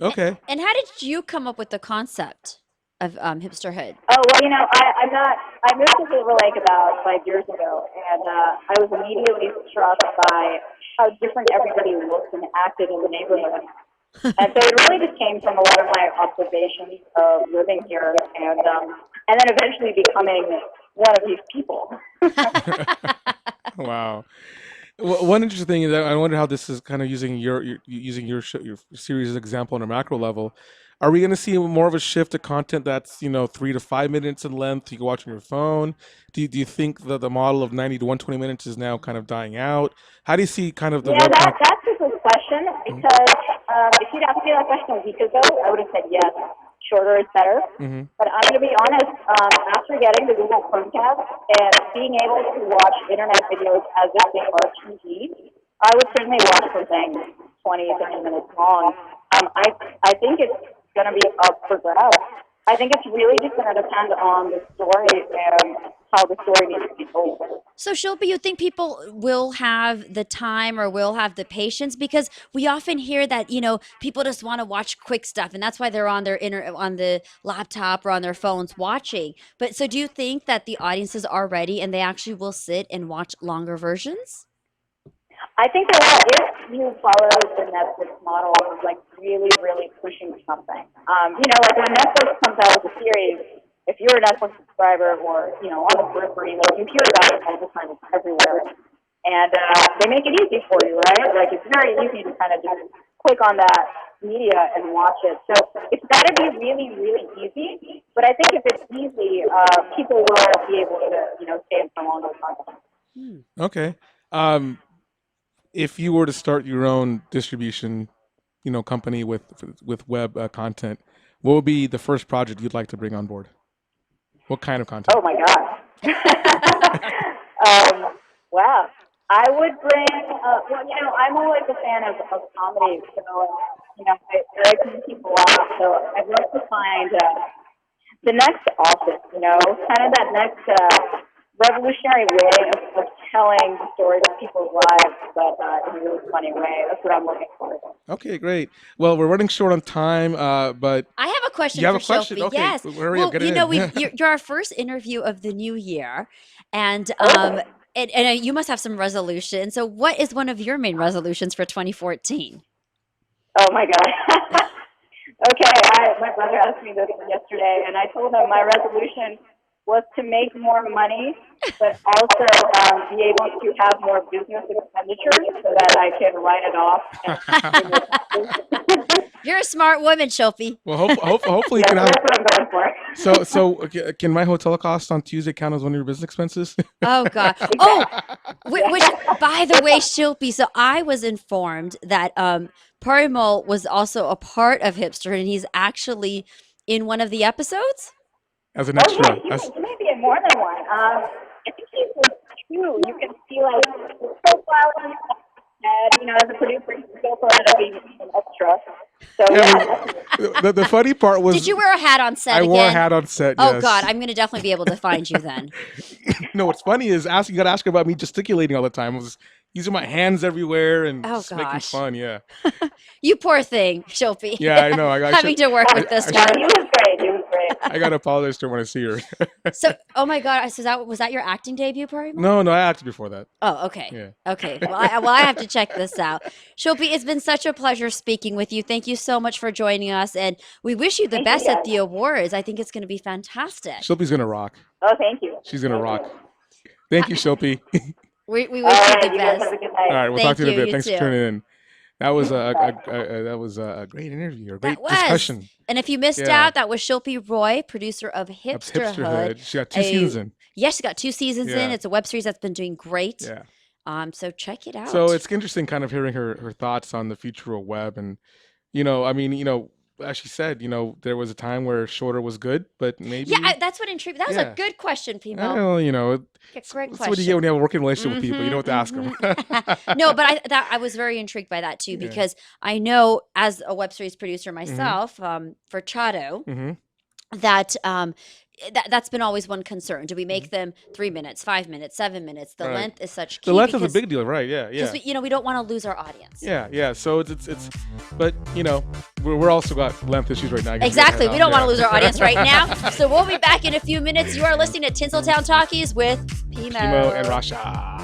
Okay. And how did you come up with the concept of Hipsterhood? Oh, well, I moved to Silver Lake about 5 years ago, and I was immediately struck by how different everybody looked and acted in the neighborhood. And so it really just came from a lot of my observations of living here, and then eventually becoming one of these people. Wow. One interesting thing is that I wonder how this is kind of using your series as an example on a macro level. Are we going to see more of a shift to content that's 3 to 5 minutes in length? You can watch on your phone. Do you think that the model of 90 to 120 minutes is now kind of dying out? How do you see kind of the web that's a good question, because if you'd asked me that question a week ago, I would have said yes, shorter is better. Mm-hmm. But I'm going to be honest, after getting the Google Chromecast and being able to watch internet videos as if they are TV, I would certainly watch something 20, 30 minutes long. I think it's going to be up for grabs. I think it's really just going to depend on the story and how the story needs to be told. So, Shilpa, you think people will have the time or will have the patience? Because we often hear that, people just want to watch quick stuff, and that's why they're on their on the laptop or on their phones watching. But so do you think that the audiences are ready and they actually will sit and watch longer versions? I think that if you follow the Netflix model of really, really pushing something, like when Netflix comes out with a series, if if you're a Netflix subscriber or, on the periphery, you hear about it all the time. It's everywhere. And they make it easy for you, right? Like, it's very easy to kind of just click on that media and watch it. So it's got to be really, really easy. But I think if it's easy, people will be able to, stay in for longer content. Okay. If you were to start your own distribution, company with web content, what would be the first project you'd like to bring on board? What kind of content? Oh my God. Wow. I would bring, I'm always a fan of comedy, so, I like people off, so I'd love to find the next Office, kind of that next revolutionary way of telling the stories of people's lives, but in a really funny way. That's what I'm looking for. Okay, great. Well, we're running short on time, but I have a question you have for a question? Shilpi. Okay, Yes. hurry up, get it in. You're our first interview of the new year, and and you must have some resolutions. So, what is one of your main resolutions for 2014? Oh my God. Okay, my brother asked me this yesterday, and I told him my resolution was to make more money, but also be able to have more business expenditures so that I can write it off. You're a smart woman, Shilpi. Well, hopefully you can have. That's what I'm going for. So can my hotel cost on Tuesday count as one of your business expenses? Oh God! Oh, which by the way, Shilpi. So I was informed that Parimal was also a part of Hipster, and he's actually in one of the episodes. As an extra. Yeah, he may be in more than one. I think he's in two. You can see like his profile on his head. As a producer, he's still going to be an extra. So yeah. The funny part was. Did you wear a hat on set? I again? wore a hat on set. Oh yes. God, I'm gonna definitely be able to find you then. No, what's funny is you got to ask her about me gesticulating all the time. I was using my hands everywhere and just making fun. Yeah. You poor thing, Shilpi. Yeah, I know. Having to work with this one. He was great. He was great. I gotta apologize to her when I see her. So, oh my God, so was that your acting debut, Parimal? No, I acted before that. Oh, okay. Yeah. Okay. Well, I have to check this out. Shilpi, it's been such a pleasure speaking with you. Thank you so much for joining us, and we wish you the best at the awards. I think it's going to be fantastic. Shilpi's gonna rock. Oh, thank you. She's gonna rock. Thank you, Shilpi. We wish you the best. All right, we'll talk to you in a bit. Thanks too. for tuning in. That was a great interview, a great discussion. And if you missed out, that was Shilpi Roy, producer of Hipsterhood. She got 2 seasons in. Yes, she got 2 seasons in. It's a web series that's been doing great. Yeah. So check it out. So it's interesting kind of hearing her thoughts on the future of web. And, as she said, there was a time where shorter was good, but maybe. Yeah, that's what intrigued. That was a good question, people. Well, Great question. That's what you get when you have a working relationship with people. You know what to ask them. No, but I was very intrigued by that too, because I know as a web series producer myself, for Chado, that that's been always one concern. Do we make them 3 minutes, 5 minutes, 7 minutes? The length is such key. The length is a big deal, right? Yeah. Because we don't want to lose our audience. Yeah. So it's but we're also got length issues right now. Exactly. We don't want to lose our audience right now. So we'll be back in a few minutes. You are listening to Tinseltown Talkies with Pimo and Rasha.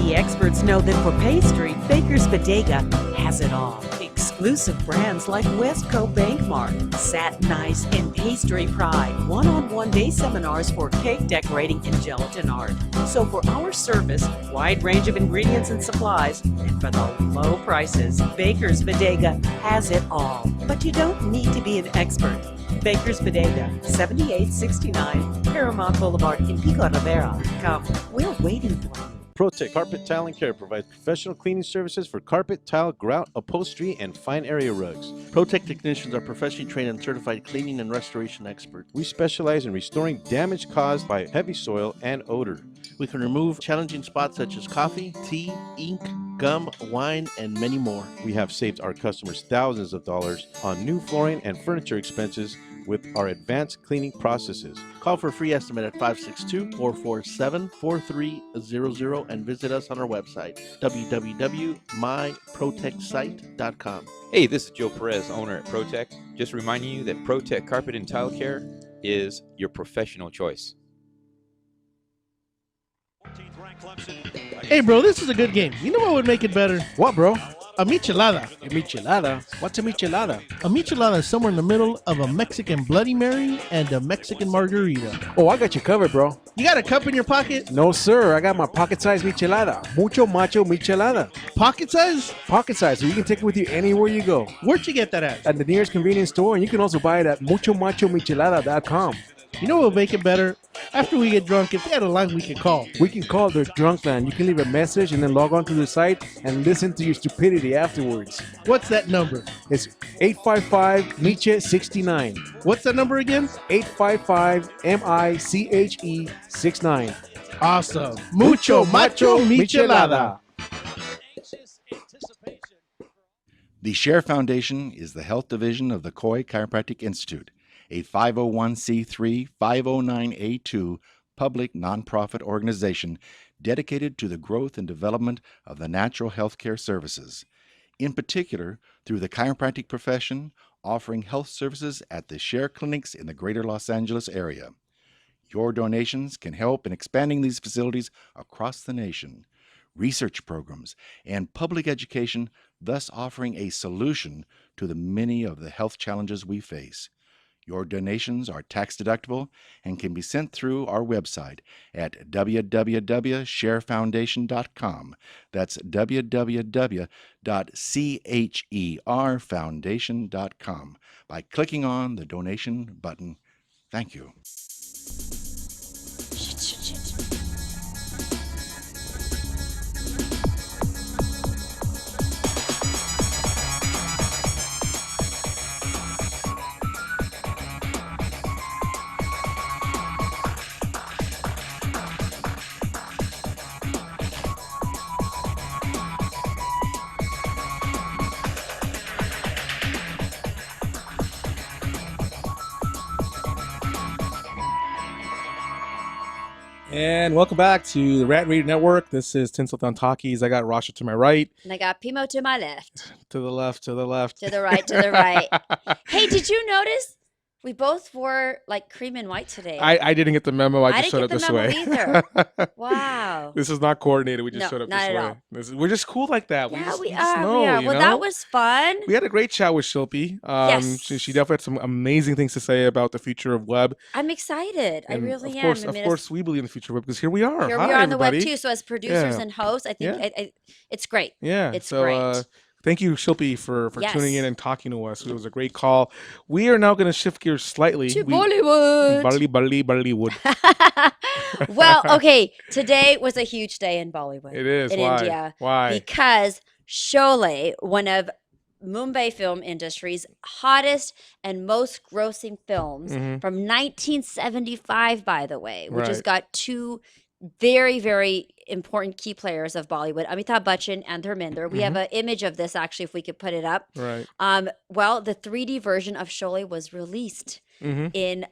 The experts know that for pastry, Baker's Bodega has it all. Exclusive brands like Westco Bankmark, Satin Ice, and Pastry Pride. One-on-one day seminars for cake decorating and gelatin art. So for our service, wide range of ingredients and supplies, and for the low prices, Baker's Bodega has it all. But you don't need to be an expert. Baker's Bodega, 7869 Paramount Boulevard in Pico Rivera. Come, we're waiting for you. ProTech Carpet Tile and Care provides professional cleaning services for carpet, tile, grout, upholstery, and fine area rugs. ProTech technicians are professionally trained and certified cleaning and restoration experts. We specialize in restoring damage caused by heavy soil and odor. We can remove challenging spots such as coffee, tea, ink, gum, wine, and many more. We have saved our customers thousands of dollars on new flooring and furniture expenses with our advanced cleaning processes. Call for a free estimate at 562-447-4300 and visit us on our website, www.myprotechsite.com. Hey, this is Joe Perez, owner at ProTech. Just reminding you that ProTech Carpet and Tile Care is your professional choice. Hey, bro, this is a good game. You know what would make it better? What, bro? A michelada. A michelada? What's a michelada? A michelada is somewhere in the middle of a Mexican Bloody Mary and a Mexican margarita. Oh, I got you covered, bro. You got a cup in your pocket? No, sir. I got my pocket-sized michelada. Mucho macho michelada. Pocket size? Pocket size, so you can take it with you anywhere you go. Where'd you get that at? At the nearest convenience store, and you can also buy it at muchomachomichelada.com. You know what will make it better? After we get drunk, if they had a line we can call. We can call their drunk line. You can leave a message and then log on to the site and listen to your stupidity afterwards. What's that number? It's 855-MICHE-69. What's that number again? 855-MICHE-69. Awesome. Mucho macho michelada. The Share Foundation is the health division of the Coy Chiropractic Institute, a 501c3 509A2 public nonprofit organization dedicated to the growth and development of the natural healthcare services, in particular through the chiropractic profession, offering health services at the Share clinics in the greater Los Angeles area. Your donations can help in expanding these facilities across the nation, research programs, and public education, thus offering a solution to the many of the health challenges we face. Your donations are tax-deductible and can be sent through our website at www.sharefoundation.com. That's www.cherfoundation.com by clicking on the donation button. Thank you. And welcome back to the Rant Radio Network. This is TinselTown Talkies. I got Rasha to my right. And I got Pimo to my left. To the left, to the left. To the right, to the right. Hey, did you notice we both wore like cream and white today? I didn't get the memo. I just didn't showed up get this the way. memo either. Wow. This is not coordinated. We just No, showed up not this at way. all. We're just cool like that. Yeah, just we just are. know, we are. you Well, know? that was fun. We had a great chat with Shilpi. Yes. She definitely had some amazing things to say about the future of web. I'm excited. I And really of course, am. I mean, of course, we believe in the future of web because here we are. here Hi, we are on the web everybody. too. So as producers Yeah. and hosts, I think Yeah. it's great. Yeah. It's so, great. Thank you, Shilpi, for Yes. tuning in and talking to us. It was a great call. We are now going to shift gears slightly. To Bollywood. Bollywood. Well, okay. Today was a huge day in Bollywood. It is. In Why? India. Why? Because Sholay, one of Mumbai film industry's hottest and most grossing films Mhm. from 1975, by the way, which has Right. got two very, very important key players of Bollywood, Amitabh Bachchan and Dharminder. We have Mhm. an image of this actually, if we could put it up. Right. Well, the 3D version of Sholay was released Mhm. in,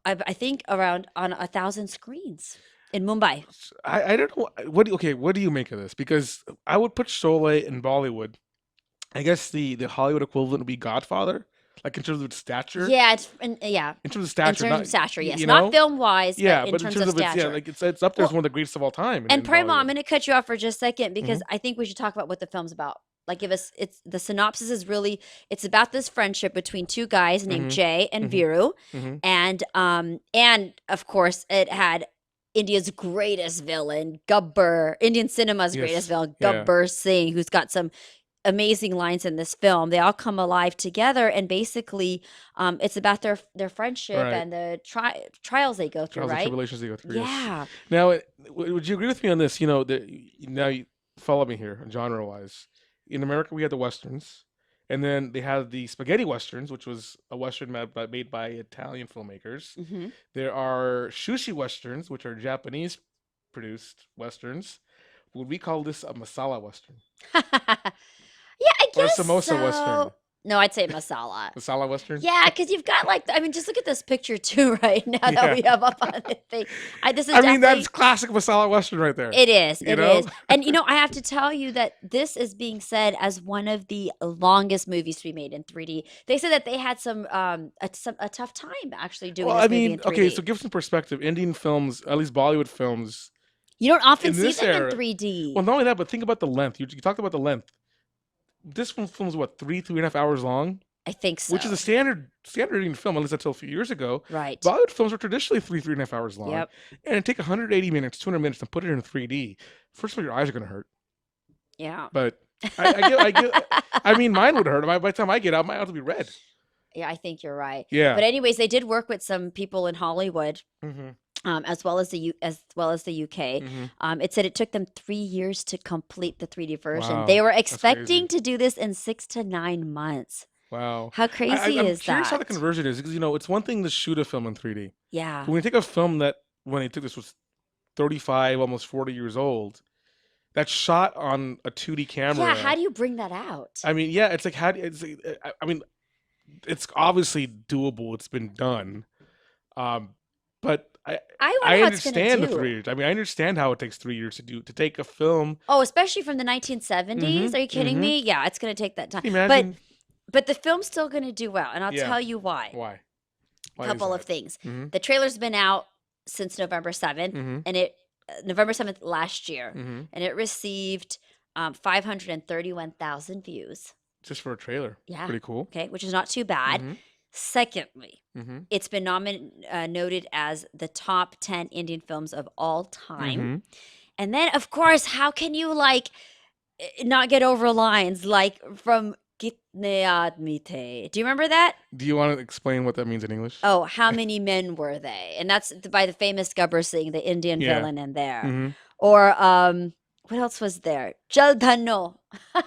I think, around on 1,000 screens in Mumbai. I don't know. What do you make of this? Because I would put Sholay in Bollywood. I guess the Hollywood equivalent would be Godfather, like in terms of its stature. Yeah, In terms of in stature, terms not, of stature, yes, you not know? film wise, Yeah, but in but terms, in terms of of its, stature. like it's up there as one of the greatest of all time. And in Primo, Bollywood. I'm going to cut you off for just a second because Mhm. I think we should talk about what the film's about. Like, it's the synopsis is really, it's about this friendship between two guys named Mhm. Jay and Mhm. Viru, Mhm. and of course it had India's greatest villain, Gabbar, Indian cinema's Yes, greatest villain, yeah. Gabbar Singh, who's got some amazing lines in this film. They all come alive together, and basically, it's about their friendship Right. and the trials they go through, Trials and right? tribulations they go through. yes. Yeah. Now, would you agree with me on this? You know, now you follow me here, genre-wise. In America, we had the westerns, and then they had the spaghetti westerns, which was a western made by Italian filmmakers. Mhm. There are sushi westerns, which are Japanese-produced westerns. Would we call this a masala western Yeah, I or a guess samosa so. western? No, I'd say masala. Masala western. Yeah, because you've got like, I mean, just look at this picture too right now Yeah. that we have up on the thing. This is I mean, definitely. that's classic masala western right there. It is. You It know? is. And I have to tell you that this is being said as one of the longest movies to be made in 3D. They said that they had some a tough time actually doing Well, this I movie mean, in 3D. okay, so give some perspective. Indian films, at least Bollywood films, You don't often in see this them in era. 3D. Well, not only that, but think about the length. You talked about the length. This film's what, 3.5 hours long? I think so. Which is a standard reading film, at least until a few years ago. Right. Bollywood films were traditionally 3.5 hours long. Yep. And it'd take 180 minutes, 200 minutes to put it in 3D. First of all, your eyes are gonna hurt. Yeah. But I mean, mine would hurt. By the time I get out, my eyes will be red. Yeah, I think you're right. Yeah. But anyways, they did work with some people in Hollywood. Mm-hmm. As well as the UK. Mm-hmm. It said it took them 3 years to complete the 3D version. Wow, They were that's expecting to do this in 6 to 9 months. Wow. How crazy I'm is curious how the that? conversion is, because it's one thing to shoot a film in 3D. Yeah. But when you take a film that when they took this was 35, almost 40 years old, that's shot on a 2D camera. Yeah, how do you bring that out? I mean, yeah, it's like I mean, it's obviously doable. It's been done, but I wonder how it's gonna understand the do. 3 years. I mean, I understand how it takes 3 years to take a film. Oh, especially from the 1970s. Mhm, Are you kidding mhm. me? Yeah, it's going to take that time. Can you imagine? But the film's still going to do well, and I'll Yeah. tell you why. Why? Why A is couple of that? things. Mhm. The trailer's been out since November 7th, Mhm. and it November 7th last year, Mhm. and it received 531,000 views. Just for a trailer. Yeah. Pretty cool. Okay, which is not too bad. Mhm. Secondly, Mhm. it's been noted as the top 10 Indian films of all time. Mhm. And then, of course, how can you not get over lines like from Kitne Aadmi The? Do you remember that? Do you want to explain what that means in English? Oh, how many men were they? And that's by the famous Gabbar Singh, the Indian Yeah. villain in there. Mhm. Or what else was there? Jal Dhanno.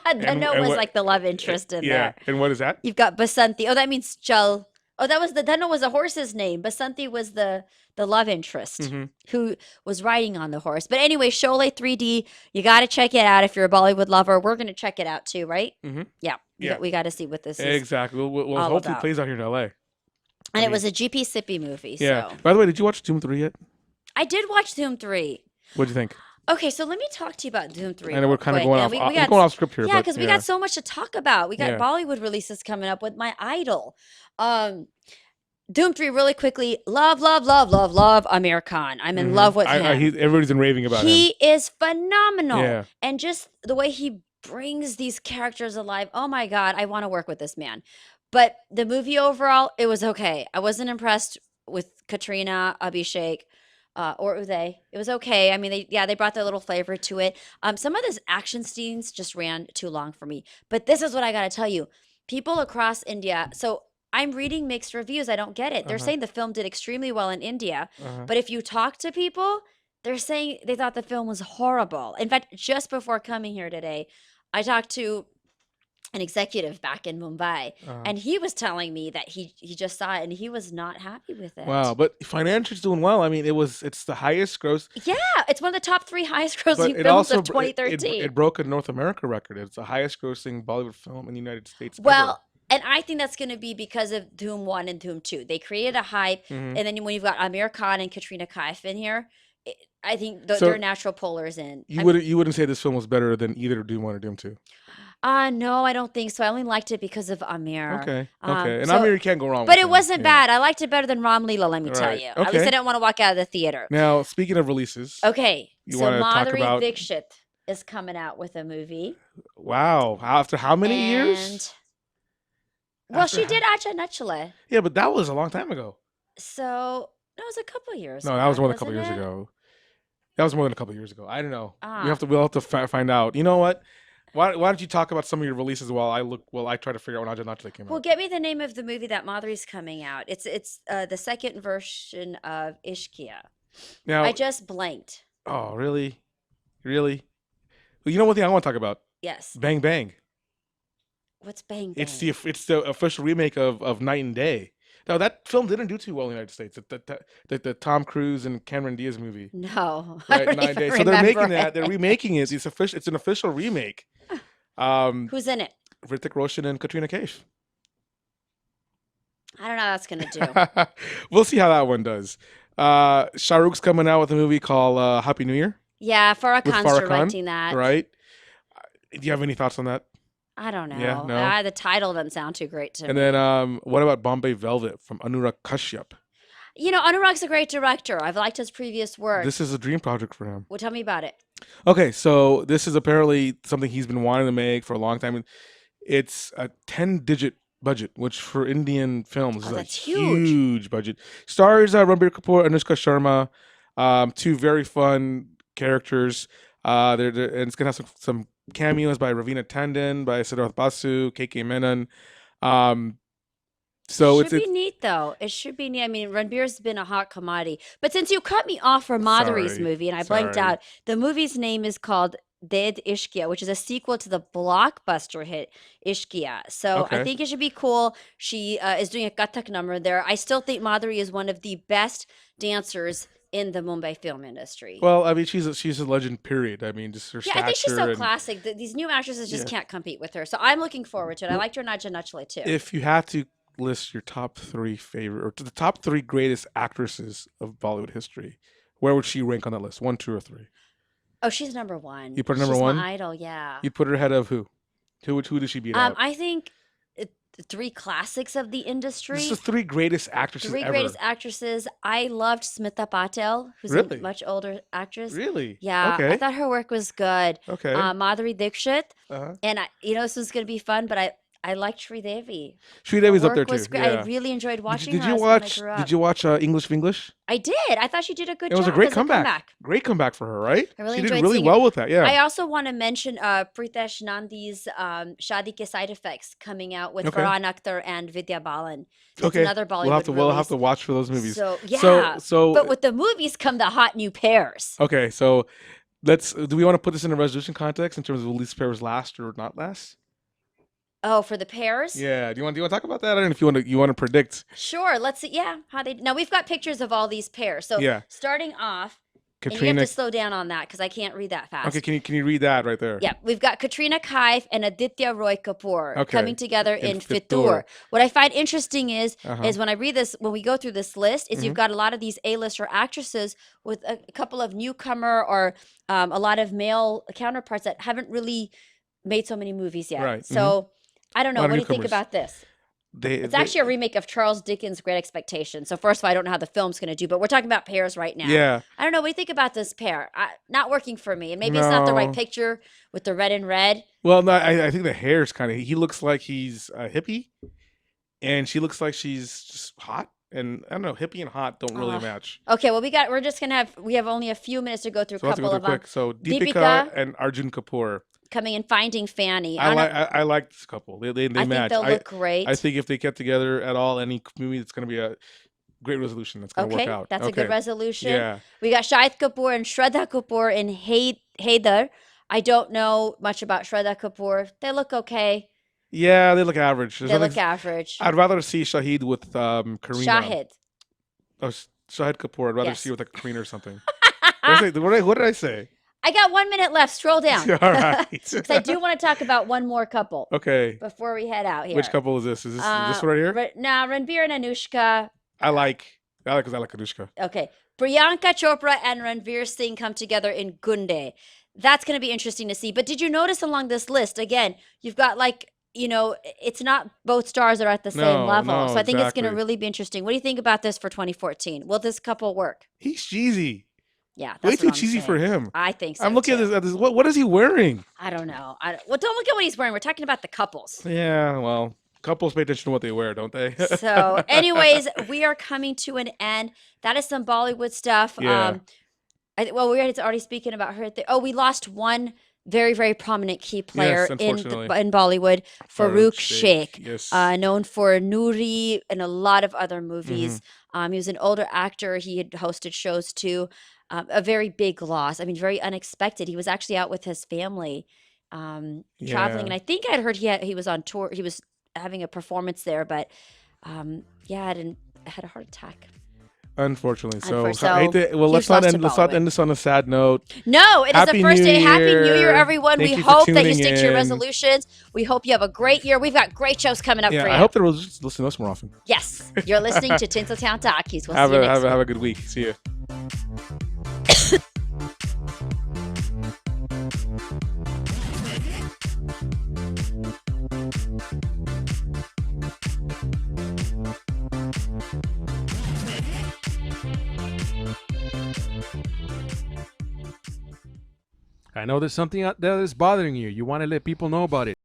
And Dhanno was what- like the love interest in Yeah. there. And what is that? You've got Basanti. Oh, that means Jal. Oh, that was the Dhanno was a horse's name. Basanti was the love interest Mhm. who was riding on the horse. But anyway, Sholay 3D, you got to check it out if you're a Bollywood lover. We're going to check it out too, right? Mhm. Yeah. Yeah. We got to see what this is. Exactly. Well, all hopefully about. it plays out here in LA. And it was a GP Sippy movie. Yeah. So By the way, did you watch Doom 3 yet? I did watch Doom 3. What'd you think? Okay, so let me talk to you about Doom 3. I know we're real kinda quick. going And off- we we're got- going off script here, Yeah, but because we yeah. got so much to talk about. We got Yeah. Bollywood releases coming up with my idol. Doom 3, really quickly. Love Amir Khan. I'm in Mhm. love with him. Everybody's been raving about him. He is phenomenal. Yeah. And just the way he brings these characters alive. Oh my God, I want to work with this man. But the movie overall, it was okay. I wasn't impressed with Katrina, Abhishek, or Uday. It was okay. I mean, they brought their little flavor to it. Some of those action scenes just ran too long for me. But this is what I got to tell you. People across India, so I'm reading mixed reviews. I don't get it. They're Uh-huh. saying the film did extremely well in India. Uh-huh. But if you talk to people, they're saying they thought the film was horrible. In fact, just before coming here today, I talked to an executive back in Mumbai, Uh-huh. and he was telling me that he just saw it and he was not happy with it. Wow, but financially it's doing well. I mean, it's the highest gross. Yeah, it's one of the top 3 highest But grossing it films also of 2013. it broke a North America record. It's the highest grossing Bollywood film in the United States. Well, and I think that's going to be because of Doom 1 and Doom 2. They created a hype, Mhm. and then when you've got Amir Khan and Katrina Kaif in here, I think So they're natural pullers in. You wouldn't say this film was better than either Doom 1 or Doom 2. No, I don't think so. I only liked it because of Amir. Okay. And Amir, you can't go wrong But with it him, wasn't yeah. bad. I liked it better than Ram Leela, let me tell Right. you. At least Okay. I didn't want to walk out of the theater. Now, speaking of releases. Okay, You so wanna talk Madhuri about Dixit is coming out with a movie. Wow, after how many years? Well, After she did Acha Nachale. Yeah, but that was a long time ago. So, that was a couple years No, that was back, more than a couple wasn't years it? ago. That was more than a couple years ago. I don't know. Ah. We'll have to find out. You know what? Why don't you talk about some of your releases while I try to figure out when Aja Nachale came out. Well, get me the name of the movie that Madhuri's coming out. It's the second version of Ishkia. Now, I just blanked. Oh, really? Really? Well, you know one thing I want to talk about? Yes. Bang Bang. What's Bang Bang? It's the official remake of Night and Day. Now that film didn't do too well in the United States. The Tom Cruise and Cameron Diaz movie. No, I Right, don't Night and Day. even So they're making remember that. They're it. remaking it. It's official. It's an official remake. Who's in it? Hrithik Roshan and Katrina Kaif. I don't know how that's gonna do. We'll see how that one does. Shah Rukh's coming out with a movie called Happy New Year. Yeah, Farah with Khan's Farah Khan, directing that. Right? Do you have any thoughts on that? I don't know. Yeah, no? The title doesn't sound too great to And me. then what about Bombay Velvet from Anurag Kashyap? Anurag's a great director. I've liked his previous work. This is a dream project for him. Well, tell me about it. Okay, so this is apparently something he's been wanting to make for a long time. It's a 10-digit budget, which for Indian films is a that's huge. huge budget. Stars Ranbir Kapoor, Anushka Sharma, two very fun characters. And it's gonna have some cameos by Ravina Tandon, by Siddharth Basu, KK Menon. So Should be neat, though. It should be neat. I mean, Ranbir's been a hot commodity. But since you cut me off for Madhuri's Sorry, movie, and I blanked sorry. out, the movie's name is called Ded Ishkia, which is a sequel to the blockbuster hit Ishkia. So I Okay. think it should be cool. She is doing a Kathak number there. I still think Madhuri is one of the best dancers in the Mumbai film industry. Well, I mean, she's a legend. Period. I mean, just her Yeah, stature. I think she's so and classic. These new actresses just Yeah. can't compete with her. So I'm looking forward to it. I liked her Naja Nachle too. If you had to list your top 3 favorite, or the top 3 greatest actresses of Bollywood history, where would she rank on that list? 1, 2, or 3? Oh, she's number one. You put her number She's 1. my idol, yeah. You'd put her ahead of who? Who does she beat out? I think the 3 classics of the industry. This is the 3 greatest actresses 3 ever. greatest actresses. I loved Smita Patel, who's Really? a much older actress. Really? Yeah, I Okay. thought her work was good. Okay. Madhuri Dixit, Uh-huh. and this was going to be fun, but I liked Sridevi. Sridevi's Her up there work was too. great. Yeah. I really enjoed watching Did her you as watch? when I grew up. Did you watch English of English? I did. I thought she did a good It job. was a great as comeback. Great comeback for her, right? I really She did enjoyed really seeing well it. with that. Yeah. I also want to mention Pritesh Nandi's Shadi Ke Side Effects coming out with Okay. Farhan Akhtar and Vidya Balan. That's Okay. another Bollywood We'll have release. to watch for those movies. So yeah. So but with the movies come the hot new pairs. okay. So do we want to put this in a resolution context in terms of will these pairs last or not last? Oh, for the pairs? Yeah. Do you want to talk about that? I don't know if you want to predict. Sure. Let's see. Yeah. Now we've got pictures of all these pairs. So Yeah. starting off, and you Katrina. have to slow down on that because I can't read that fast. Okay. Can you read that right there? Yeah, we've got Katrina Kaif and Aditya Roy Kapoor Okay. coming together In in Fitur. Fitur. What I find interesting is Uh-huh. when I read this, when we go through this list, is Mhm. you've got a lot of these A-lister actresses with a couple of newcomer or a lot of male counterparts that haven't really made so many movies yet. Right, So I don't know. Lot of What do you think newcomers. about this? It's They- actually a remake of Charles Dickens' Great Expectations. So first of all, I don't know how the film's going to do, but we're talking about pairs right now. Yeah. I don't know. What do you think about this pair? Not working for me. And maybe it's not the right No. picture with the red and red. Well, no, I think the hair's kind of. He looks like he's a hippie, and she looks like she's just hot. And I don't know, hippie and hot don't really Ugh. match. Okay, well, we're just gonna we have only a few minutes to go through a So I have to couple go of through them. quick. So Deepika Deepika and Arjun Kapoor. coming and Finding Fanny. I like this couple. They I think match. they'll look great. I think if they get together at all, any movie, it's going to be a great resolution. That's going to Okay, work out. that's a good Okay. resolution. Yeah. We got Shahid Kapoor and Shraddha Kapoor in Haider. I don't know much about Shraddha Kapoor. They look okay. Yeah, they look average. There's They nothing- look average. I'd rather see Shahid with Karina. Shahid. Oh, Shahid Kapoor. I'd rather Yes. see with like Karina or something. What did I say? I got 1 minute left. Scroll down. All right. 'Cause I do want to talk about one more couple. Okay. Before we head out here. Which couple is this? Is this one right here? Nah, Ranbir and Anushka. I like because I like Anushka. Okay. Priyanka Chopra and Ranveer Singh come together in Gunde. That's going to be interesting to see. But did you notice along this list, again, you've got it's not both stars are at the same No, level. no, So I think it's going to exactly. really be interesting. What do you think about this for 2014? Will this couple work? He's cheesy. Yeah. Way That's too what I'm cheesy for saying. him. I think so. I'm looking too. at this. What is he wearing? I don't know. Well, don't look at what he's wearing. We're talking about the couples. Yeah, well, couples pay attention to what they wear, don't they? So, anyways, we are coming to an end. That is some Bollywood stuff. Yeah. We were already speaking about her. We lost one very, very prominent key player Yes, in unfortunately. in Bollywood, Farouk Sheikh, Yes. known for Noori and a lot of other movies. Mm-hmm. He was an older actor. He had hosted shows too. A very big loss. I mean, very unexpected. He was actually out with his family, traveling, Yeah. and I think I'd heard he was on tour. He was having a performance there, but I had a heart attack. Unfortunately. So, Unfortunately. I hate to, well, Huge let's not loss to end. Let's not Bollywood. end this on a sad note. No, it is Happy the first New day. Happy New Year, Year. everyone. Thank We you for hope that you tuning stick to your in. resolutions. We hope you have a great year. We've got great shows coming up Yeah, for you. I hope the resolutions listen to us more often. Yes, you're listening to TinselTown Talkies. We'll have see you a next week. have a good week. See you. I know there's something out there that's bothering you. You want to let people know about it.